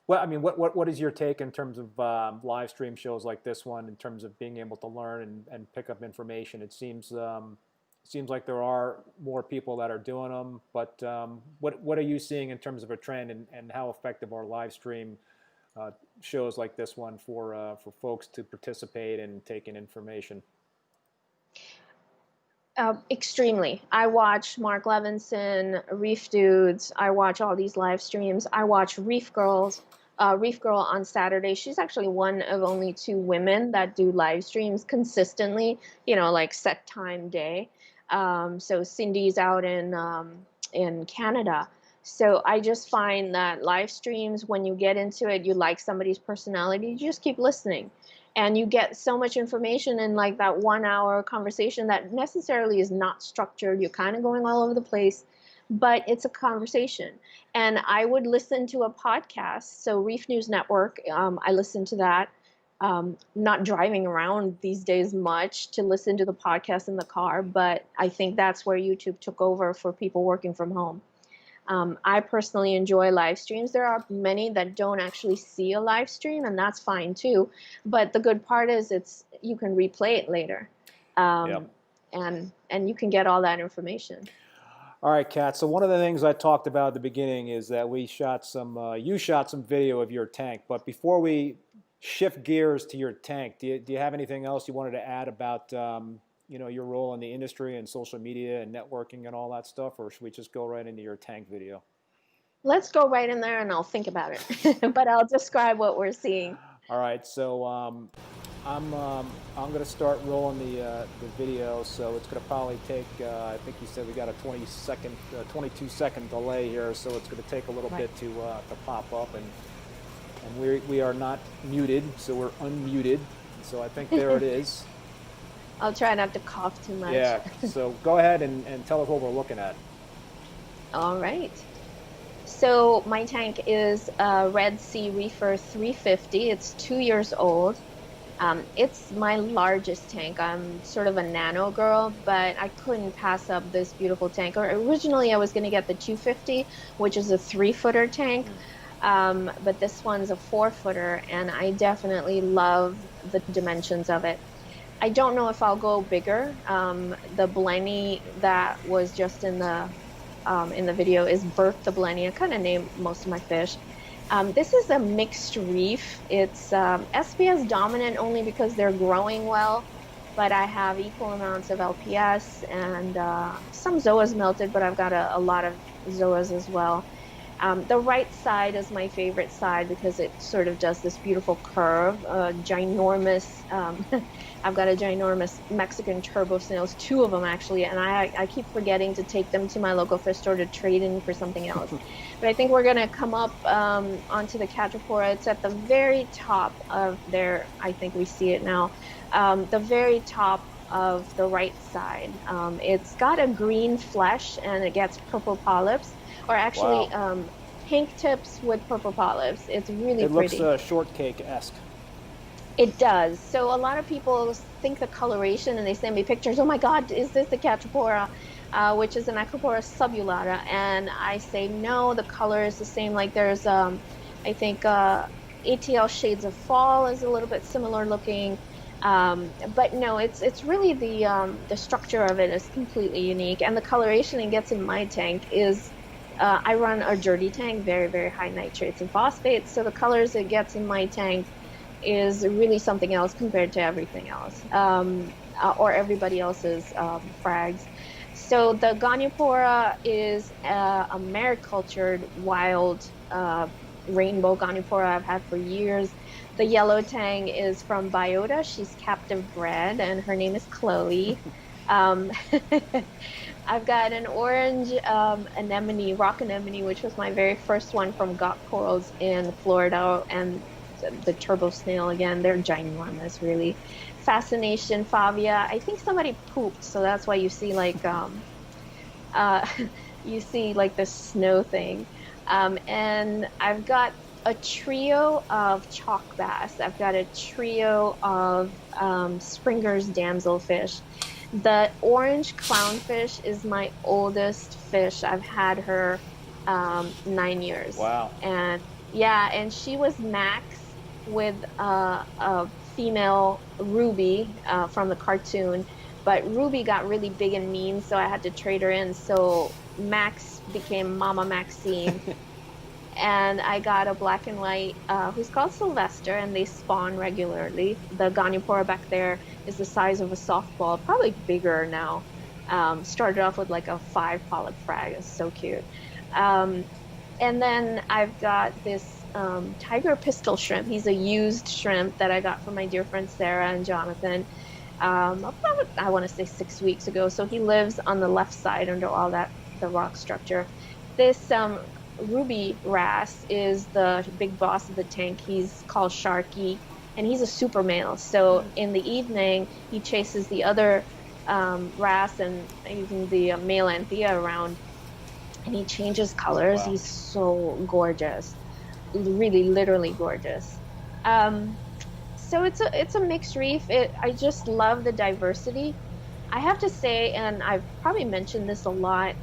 well, I mean, what is your take in terms of live stream shows like this one, in terms of being able to learn and pick up information? It seems like there are more people that are doing them, but what are you seeing in terms of a trend, and how effective are live stream shows like this one for folks to participate and take in information? Extremely. I watch Mark Levinson, Reef Dudes. I watch all these live streams. I watch Reef Girl on Saturday. She's actually one of only 2 women that do live streams consistently, you know, like set time day. So Cindy's out in Canada. So I just find that live streams, when you get into it, you like somebody's personality, you just keep listening. And you get so much information in like that 1 hour conversation that necessarily is not structured. You're kind of going all over the place, but it's a conversation. And I would listen to a podcast. So Reef News Network, I listen to that. Not driving around these days much to listen to the podcast in the car, but I think that's where YouTube took over for people working from home. I personally enjoy live streams. There are many that don't actually see a live stream, and that's fine too. But the good part is you can replay it later, and you can get all that information. All right, Kat. So one of the things I talked about at the beginning is that we shot you shot some video of your tank. But before we shift gears to your tank, do you have anything else you wanted to add about you know, your role in the industry and social media and networking and all that stuff, or should we just go right into your tank video? Let's go right in there and I'll think about it, but I'll describe what we're seeing. All right, so I'm going to start rolling the video, so it's going to probably take, I think you said we got a 22-second delay here, so it's going to take a little bit to pop up, and we are not muted, so we're unmuted, so I think there it is. I'll try not to cough too much. Yeah, so go ahead and tell us what we're looking at. All right. So my tank is a Red Sea Reefer 350. It's 2 years old. It's my largest tank. I'm sort of a nano girl, but I couldn't pass up this beautiful tank. Originally, I was going to get the 250, which is a 3-footer tank. But this one's a 4-footer, and I definitely love the dimensions of it. I don't know if I'll go bigger. The Blenny that was just in the video is Birth the Blenny. I kind of named most of my fish. This is a mixed reef. It's SPS dominant only because they're growing well, but I have equal amounts of LPS and some zoas melted, but I've got a lot of zoas as well. The right side is my favorite side because it sort of does this beautiful curve, ginormous. I've got a ginormous Mexican turbo snails, 2 of them actually, and I keep forgetting to take them to my local fish store to trade in for something else. But I think we're gonna come up onto the Catrapora. It's at the very top of there. I think we see it now. The very top of the right side. It's got a green flesh and it gets purple polyps. Or actually, wow. Pink tips with purple polyps. It's really pretty. It looks shortcake-esque. It does. So a lot of people think the coloration and they send me pictures. Oh my God, is this the Catrapora? Which is an Acropora subulata. And I say, no, the color is the same. Like there's, I think, ATL Shades of Fall is a little bit similar looking. But no, it's really the structure of it is completely unique. And the coloration it gets in my tank is, I run a dirty tank, very, very high nitrates and phosphates. So the colors it gets in my tank is really something else compared to everything else, or everybody else's frags. So the Goniopora is a maricultured wild rainbow Goniopora I've had for years. The yellow tang is from Biota. She's captive bred, and her name is Chloe. I've got an orange anemone, rock anemone, which was my very first one from Got Corals in Florida, and the turbo snail again. They're ginormous, really. Fascination Favia. I think somebody pooped, so that's why you see like you see like the snow thing. And I've got a trio of chalk bass. I've got a trio of Springer's damselfish. The orange clownfish is my oldest fish. I've had her 9 years. Wow. And yeah, and she was Max with a female Ruby from the cartoon. But Ruby got really big and mean, so I had to trade her in. So Max became Mama Maxine. And I got a black and white who's called Sylvester, and they spawn regularly. The Goniopora back there is the size of a softball, probably bigger now. Started off with like a 5 polyp frag. It's so cute. And then I've got this tiger pistol shrimp. He's a used shrimp that I got from my dear friends Sarah and Jonathan. About, I want to say 6 weeks ago. So he lives on the left side under all that the rock structure. This Ruby wrasse is the big boss of the tank. He's called Sharky, and he's a super male. So in the evening, he chases the other wrasse and even the male Anthea around, and he changes colors. Wow. He's so gorgeous, really, literally gorgeous. So it's a mixed reef. I just love the diversity. I have to say, and I've probably mentioned this a lot,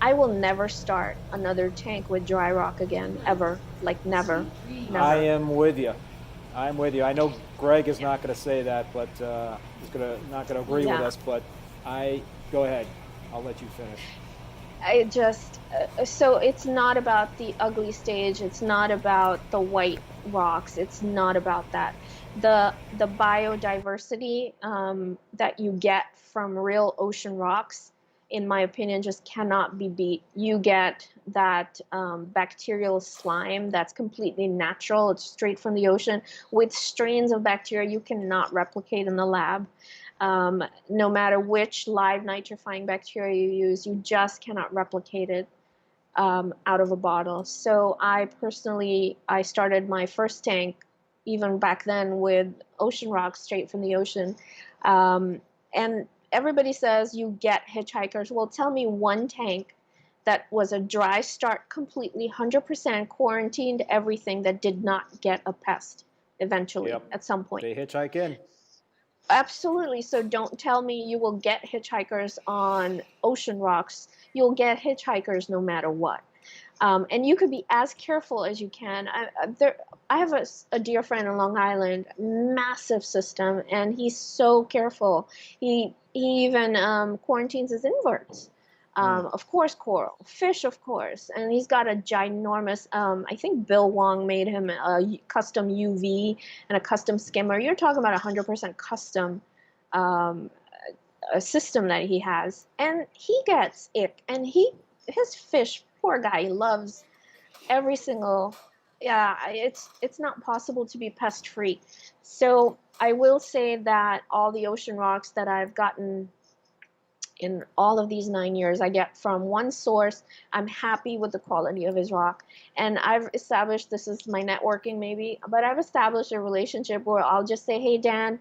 I will never start another tank with dry rock again, ever. Like, never. I am with you. I'm with you. I know Greg is not going to say that, but he's not going to agree with us, but go ahead. I'll let you finish. I just, so it's not about the ugly stage. It's not about the white rocks. It's not about that. The biodiversity that you get from real ocean rocks, in my opinion, just cannot be beat. You get that bacterial slime that's completely natural. It's straight from the ocean with strains of bacteria you cannot replicate in the lab. No matter which live nitrifying bacteria you use, you just cannot replicate it out of a bottle. So I started my first tank, even back then, with ocean rocks straight from the ocean. And everybody says you get hitchhikers. Well, tell me one tank that was a dry start, completely 100% quarantined everything, that did not get a pest eventually at some point. They hitchhike in. Absolutely. So don't tell me you will get hitchhikers on ocean rocks you'll get hitchhikers no matter what. And you could be as careful as you can. I have a dear friend in Long Island, massive system, and he's so careful. He even quarantines his inverts. Of course, coral, fish, of course, and he's got a ginormous. I think Bill Wong made him a custom UV and a custom skimmer. You're talking about 100% custom a system that he has, and he gets ick, and his fish, poor guy, loves every single. Yeah, it's not possible to be pest free. So I will say that all the ocean rocks that I've gotten in all of these 9 years, I get from one source. I'm happy with the quality of his rock. And I've established, this is my networking maybe, but I've established a relationship where I'll just say, hey, Dan,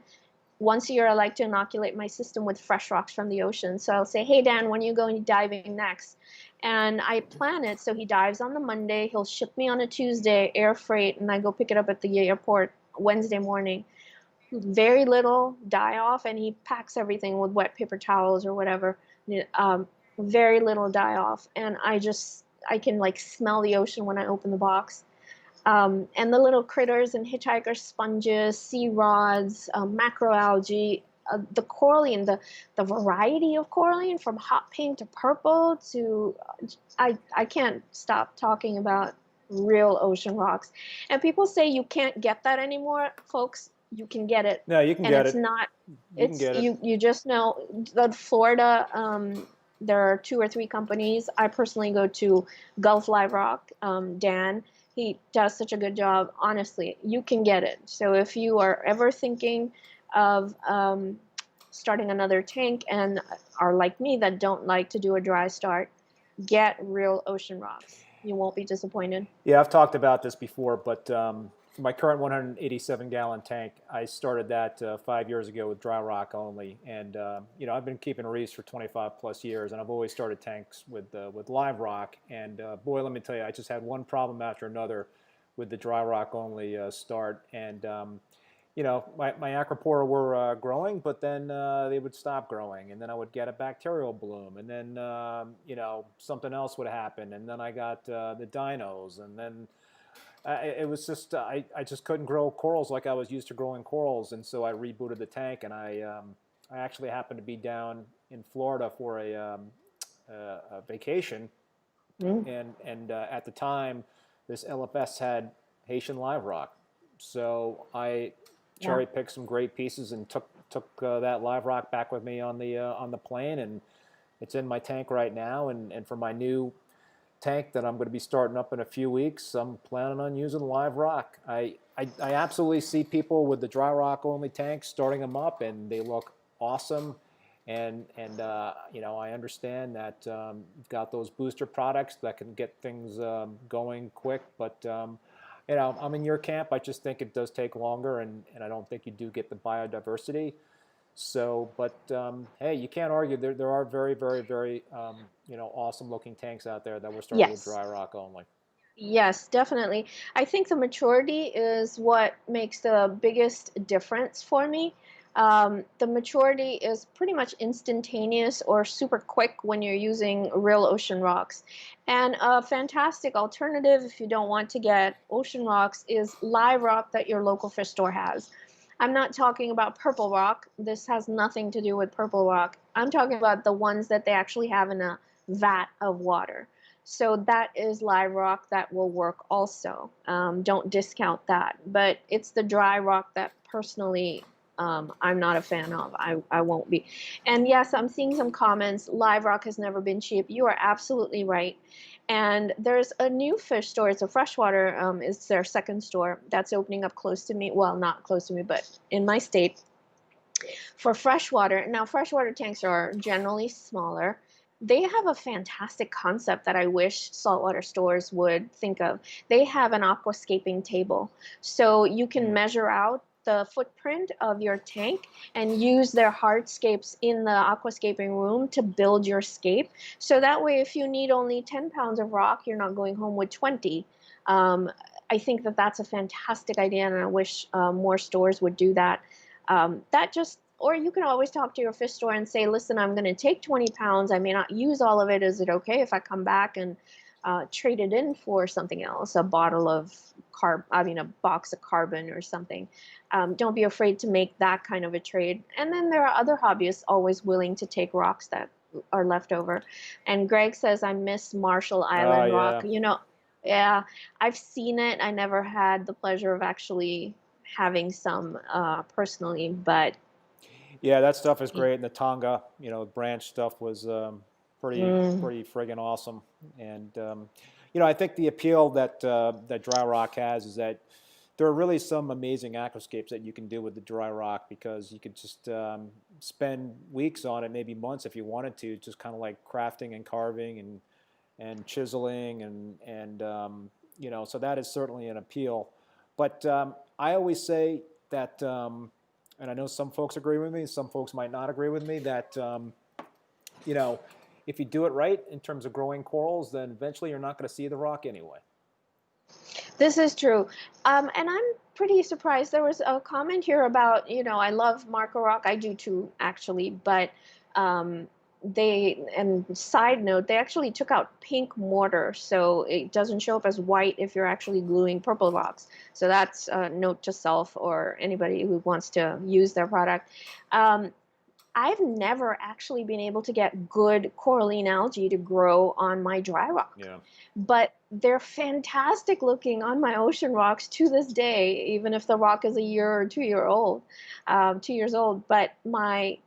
once a year I like to inoculate my system with fresh rocks from the ocean. So I'll say, hey, Dan, when are you going diving next? And I plan it so he dives on the Monday, he'll ship me on a Tuesday, air freight, and I go pick it up at the airport Wednesday morning. Very little die off, and he packs everything with wet paper towels or whatever. Very little die off, and I can like smell the ocean when I open the box. And the little critters and hitchhiker sponges, sea rods, macroalgae, the coralline, the variety of coralline from hot pink to purple to I can't stop talking about real ocean rocks. And people say you can't get that anymore, folks. You can get it. No, you can and get it's it. not. You It's can get it. you just know the Florida. There are 2 or 3 companies. I personally go to Gulf Live Rock. Dan, he does such a good job. Honestly, you can get it. So if you are ever thinking of starting another tank and are like me that don't like to do a dry start, get real ocean rocks. You won't be disappointed. Yeah, I've talked about this before, but for my current 187-gallon tank, I started that 5 years ago with dry rock only, and I've been keeping reefs for 25 plus years, and I've always started tanks with live rock. And boy, let me tell you, I just had one problem after another with the dry rock only start, and my acropora were growing, but then they would stop growing, and then I would get a bacterial bloom, and then something else would happen, and then I got the dinos, and then it was just I just couldn't grow corals like I was used to growing corals, and so I rebooted the tank, and I actually happened to be down in Florida for a vacation, and at the time, this LFS had Haitian live rock, so I cherry picked some great pieces and took that live rock back with me on the plane, and it's in my tank right now. And for my new tank that I'm going to be starting up in a few weeks, I'm planning on using live rock. I absolutely see people with the dry rock only tanks starting them up, and they look awesome. And I understand that you've got those booster products that can get things going quick, but I'm in your camp. I just think it does take longer, and I don't think you do get the biodiversity. So, but hey, you can't argue. There are very, very, very awesome looking tanks out there that were started with dry rock only. Yes, definitely. I think the maturity is what makes the biggest difference for me. The maturity is pretty much instantaneous or super quick when you're using real ocean rocks. And a fantastic alternative if you don't want to get ocean rocks is live rock that your local fish store has. I'm not talking about purple rock. This has nothing to do with purple rock. I'm talking about the ones that they actually have in a vat of water. So that is live rock that will work also. Don't discount that. But it's the dry rock that personally I'm not a fan of. I won't be. And yes, I'm seeing some comments. Live rock has never been cheap. You are absolutely right. And there's a new fish store. It's a freshwater. It's their second store that's opening up close to me. Well, not close to me, but in my state for freshwater. Now, freshwater tanks are generally smaller. They have a fantastic concept that I wish saltwater stores would think of. They have an aquascaping table. So you can measure out the footprint of your tank and use their hardscapes in the aquascaping room to build your scape. So that way, if you need only 10 pounds of rock, you're not going home with 20. I think that that's a fantastic idea, and I wish more stores would do that. That just or you can always talk to your fish store and say, listen, I'm going to take 20 pounds. I may not use all of it. Is it okay if I come back and trade it in for something else, a bottle of a box of carbon or something? Don't be afraid to make that kind of a trade. And then there are other hobbyists always willing to take rocks that are left over. And Greg says, I miss Marshall Island rock. Yeah. You know, yeah, I've seen it. I never had the pleasure of actually having some personally, but Yeah, that stuff is great. And the Tonga, branch stuff was pretty friggin' awesome. And I think the appeal that that dry rock has is that there are really some amazing aquascapes that you can do with the dry rock, because you could just spend weeks on it, maybe months if you wanted to, just kind of like crafting and carving and chiseling and so that is certainly an appeal. But I always say that, and I know some folks agree with me, some folks might not agree with me, that if you do it right in terms of growing corals, then eventually you're not going to see the rock anyway. This is true. And I'm pretty surprised. There was a comment here about, I love Marco Rock. I do too, actually. But and side note, they actually took out pink mortar, so it doesn't show up as white if you're actually gluing purple rocks. So that's a note to self or anybody who wants to use their product. I've never actually been able to get good coralline algae to grow on my dry rock. Yeah. But they're fantastic looking on my ocean rocks to this day, even if the rock is a year or 2 years old. But my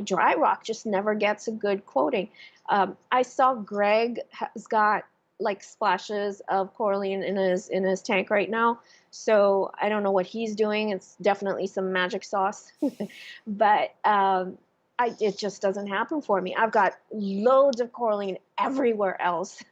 dry rock just never gets a good coating. I saw Greg has got like splashes of coralline in his tank right now. So I don't know what he's doing. It's definitely some magic sauce, but it just doesn't happen for me. I've got loads of coralline everywhere else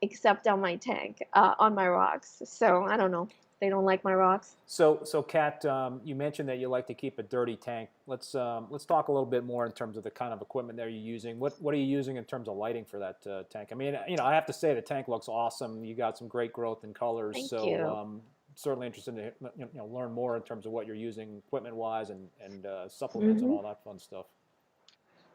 except on my tank, on my rocks. So I don't know. They don't like my rocks. So Kat, you mentioned that you like to keep a dirty tank. Let's talk a little bit more in terms of the kind of equipment that you're using. What are you using in terms of lighting for that tank? I mean, I have to say the tank looks awesome. You got some great growth and colors. Thank you. Certainly interested to learn more in terms of what you're using equipment wise and supplements and all that fun stuff.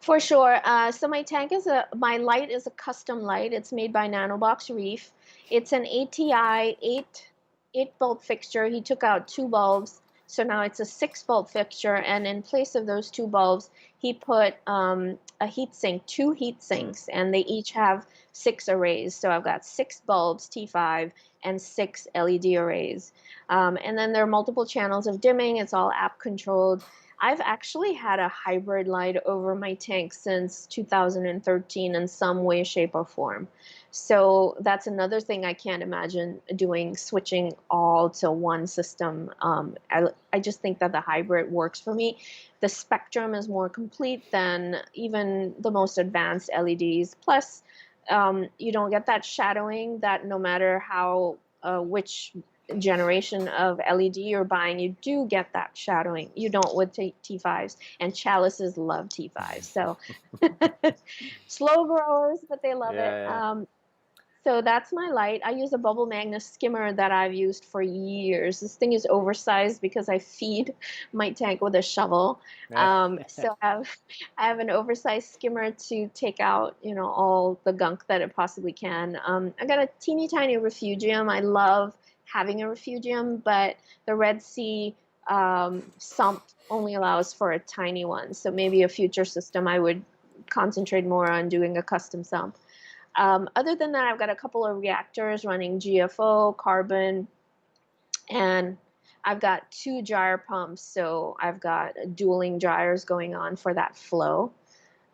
For sure. So my tank my light is a custom light. It's made by Nanobox Reef. It's an ATI 8 bulb fixture. He took out 2 bulbs, so now it's a 6 bulb fixture. And in place of those 2 bulbs, he put a heat sink, 2 heat sinks, and they each have 6 arrays. So I've got 6 bulbs, T5, and 6 LED arrays. And then there are multiple channels of dimming. It's all app controlled. I've actually had a hybrid light over my tank since 2013 in some way, shape, or form. So that's another thing I can't imagine doing, switching all to one system. I just think that the hybrid works for me. The spectrum is more complete than even the most advanced LEDs. Plus, you don't get that shadowing that no matter how, which generation of LED you're buying, you do get that shadowing. You don't with T5s, and chalices love T5s. So slow growers, but they love it. So that's my light. I use a bubble magnet skimmer that I've used for years. This thing is oversized because I feed my tank with a shovel. So I have an oversized skimmer to take out, all the gunk that it possibly can. I got a teeny tiny refugium. I love having a refugium, but the Red Sea sump only allows for a tiny one. So maybe a future system I would concentrate more on doing a custom sump. Other than that, I've got a couple of reactors running GFO, carbon, and I've got 2 dryer pumps. So I've got dueling dryers going on for that flow.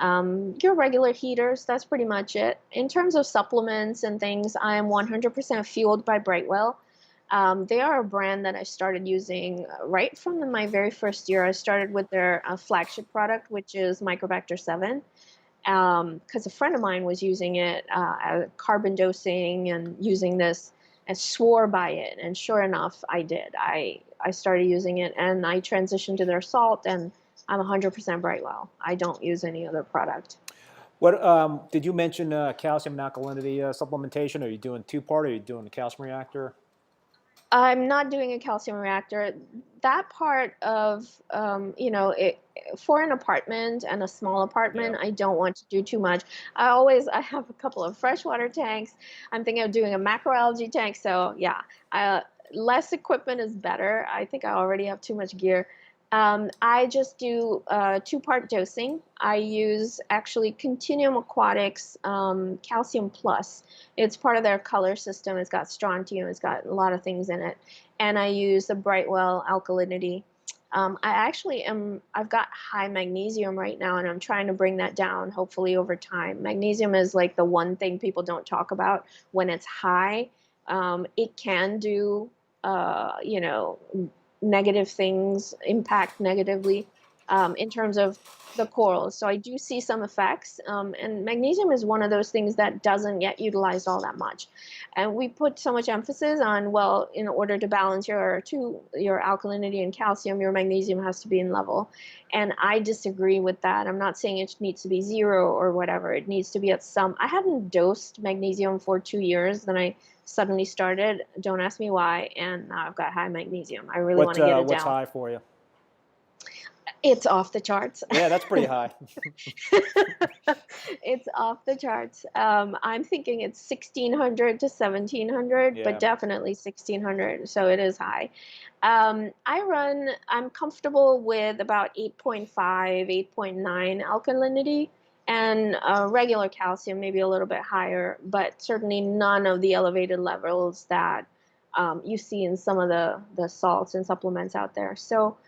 Your regular heaters, that's pretty much it. In terms of supplements and things, I am 100% fueled by Brightwell. They are a brand that I started using right from my very first year. I started with their flagship product, which is Microbacter 7. Because a friend of mine was using it, carbon dosing and using this, and swore by it. And sure enough, I did. I started using it, and I transitioned to their salt, and I'm 100% Brightwell. I don't use any other product. What did you mention calcium and alkalinity supplementation? Are you doing 2-part? Or are you doing the calcium reactor? I'm not doing a calcium reactor. That part of, for an apartment and a small Yeah. apartment, I don't want to do too much. I have a couple of freshwater tanks. I'm thinking of doing a macroalgae tank. So yeah, uh, less equipment is better. I think I already have too much gear. I just do two-part dosing. I use actually Continuum Aquatics Calcium Plus. It's part of their color system. It's got strontium. It's got a lot of things in it. And I use the Brightwell alkalinity. I've got high magnesium right now, and I'm trying to bring that down, hopefully over time. Magnesium is like the one thing people don't talk about when it's high. It can do, you know, negative things, impact negatively in terms of the corals. So I do see some effects. And magnesium is one of those things that doesn't get utilized all that much. And we put so much emphasis on, well, in order to balance your alkalinity and calcium, your magnesium has to be in level. And I disagree with that. I'm not saying it needs to be zero or whatever. It needs to be at some. I hadn't dosed magnesium for 2 years. Then I suddenly started. Don't ask me why. And now I've got high magnesium. I really want to get it What's down. high for you? It's off the charts. Yeah, that's pretty high. It's off the charts. I'm thinking it's 1600 to 1700, Yeah. but definitely 1600. So it is high. I'm comfortable with about 8.5, 8.9 alkalinity and regular calcium, maybe a little bit higher, but certainly none of the elevated levels that you see in some of the salts and supplements out there. So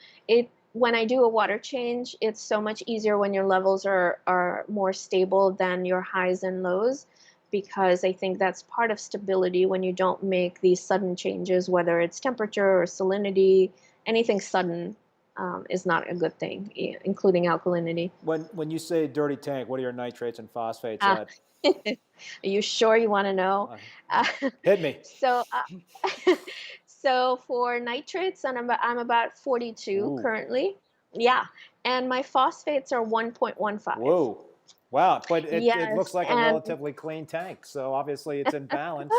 when I do a water change, it's so much easier when your levels are more stable than your highs and lows, because I think that's part of stability when you don't make these sudden changes, whether it's temperature or salinity. Anything sudden is not a good thing, including alkalinity. When you say dirty tank, what are your nitrates and phosphates Ah. at? Are you sure you want to know? Uh, Hit me. so for nitrates, and I'm about 42 Ooh. currently. Yeah, and my phosphates are 1.15. Whoa. Wow, but it looks Yes, like a and relatively clean tank, so obviously it's in balance.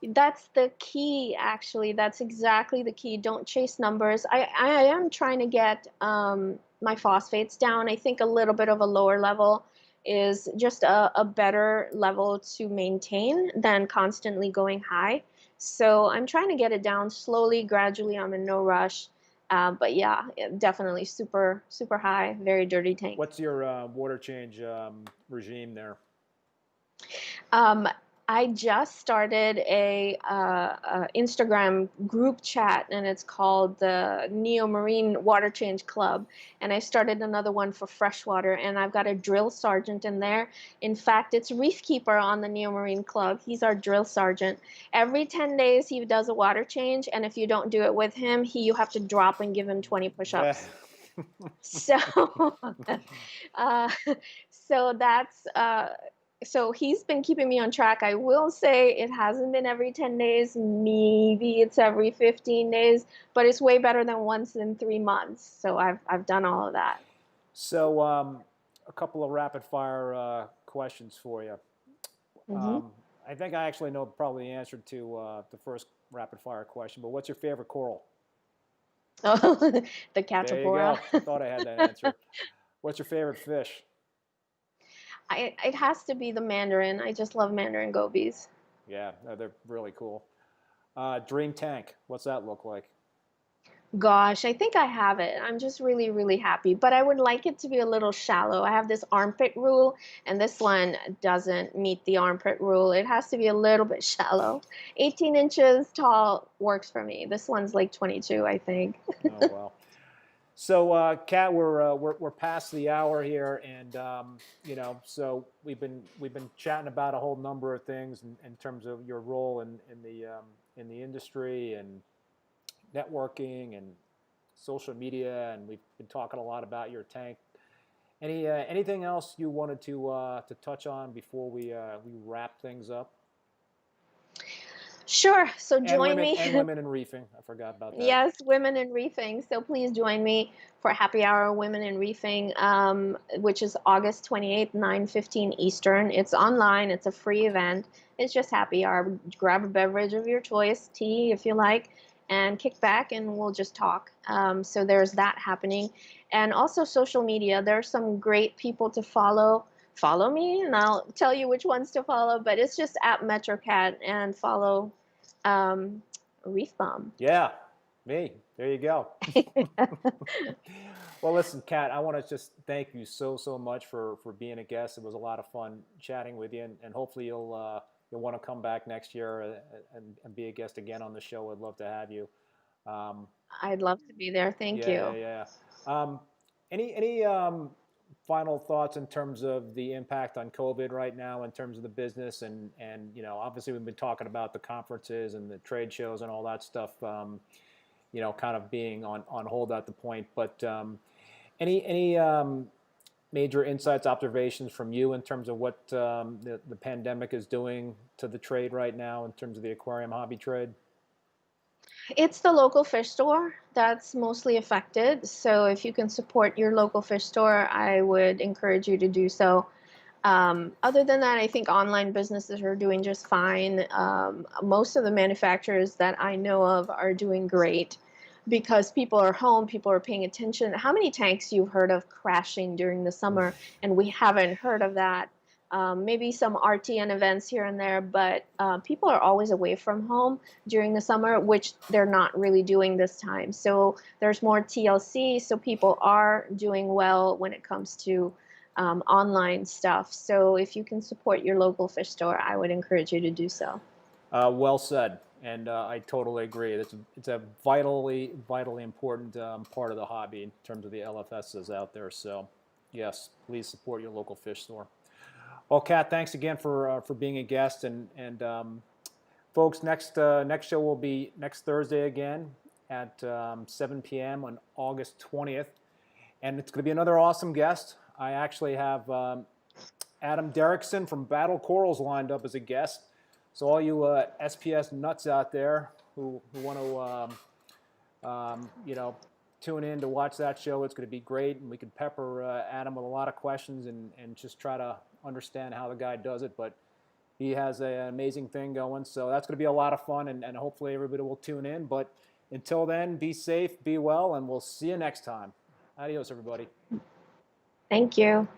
that's the key, actually. That's exactly the key. Don't chase numbers. I am trying to get my phosphates down. I think a little bit of a lower level is just a better level to maintain than constantly going high. So I'm trying to get it down slowly, gradually. I'm in no rush. But yeah, definitely super, super high, very dirty tank. What's your water change regime there? Um, I just started a Instagram group chat, and it's called the Neo Marine Water Change Club. And I started another one for freshwater, and I've got a drill sergeant in there. In fact, it's Reef Keeper on the Neo Marine Club. He's our drill sergeant. Every 10 days, he does a water change, and if you don't do it with him, you have to drop and give him 20 push-ups. So, uh, so that's so he's been keeping me on track. I will say it hasn't been every 10 days. Maybe it's every 15 days, but it's way better than once in 3 months. So I've done all of that. So a couple of rapid fire questions for you. Mm-hmm. I think I actually know probably the answer to the first rapid fire question, but what's your favorite coral? Oh, the There you go. catapora. I thought I had that answer. What's your favorite fish? It has to be the mandarin. I just love mandarin gobies. Yeah, they're really cool. Dream tank. What's that look like? Gosh, I think I have it. I'm just really, really happy. But I would like it to be a little shallow. I have this armpit rule, and this one doesn't meet the armpit rule. It has to be a little bit shallow. 18 inches tall works for me. This one's like 22, I think. Oh well. So, Kat, we're past the hour here, and so we've been chatting about a whole number of things in terms of your role in the industry and networking and social media, and we've been talking a lot about your tank. Anything else you wanted to touch on before we wrap things up? Sure. So And join women, me. and women in reefing. I forgot about that. Yes, Women in Reefing. So please join me for Happy Hour Women in Reefing, which is August 28th, 9:15 Eastern. It's online. It's a free event. It's just happy hour. Grab a beverage of your choice, tea if you like, and kick back and we'll just talk. So there's that happening. And also social media. There are some great people to follow. Follow me and I'll tell you which ones to follow, but it's just at Metrokat and follow ReefBum. Yeah, me. There you go. Well, listen, Kat, I want to just thank you so much for being a guest. It was a lot of fun chatting with you, and hopefully you'll want to come back next year and be a guest again on the show. I'd love to have you. Um, I'd love to be there. Thank you. yeah. Any final thoughts in terms of the impact on COVID right now, in terms of the business, and obviously we've been talking about the conferences and the trade shows and all that stuff, kind of being on hold at the point. But any major insights, observations from you in terms of what the pandemic is doing to the trade right now in terms of the aquarium hobby trade? It's the local fish store that's mostly affected. So if you can support your local fish store, I would encourage you to do so. Other than that, I think online businesses are doing just fine. Most of the manufacturers that I know of are doing great because people are home, people are paying attention. How many tanks you've heard of crashing during the summer, and we haven't heard of that? Maybe some RTN events here and there, but people are always away from home during the summer, which they're not really doing this time. So there's more TLC, so people are doing well when it comes to online stuff. So if you can support your local fish store, I would encourage you to do so. Well said, and I totally agree. It's a vitally important part of the hobby in terms of the LFSs out there. So yes, please support your local fish store. Well, Kat, thanks again for being a guest, and folks, next show will be next Thursday again at 7 p.m. on August 20th, and it's going to be another awesome guest. I actually have Adam Derrickson from Battle Corals lined up as a guest. So all you SPS nuts out there who want to tune in to watch that show, it's going to be great, and we can pepper Adam with a lot of questions and just try to understand how the guy does it. But he has an amazing thing going, so that's going to be a lot of fun, and hopefully everybody will tune in. But until then, be safe, be well, and we'll see you next time. Adios, everybody. Thank you.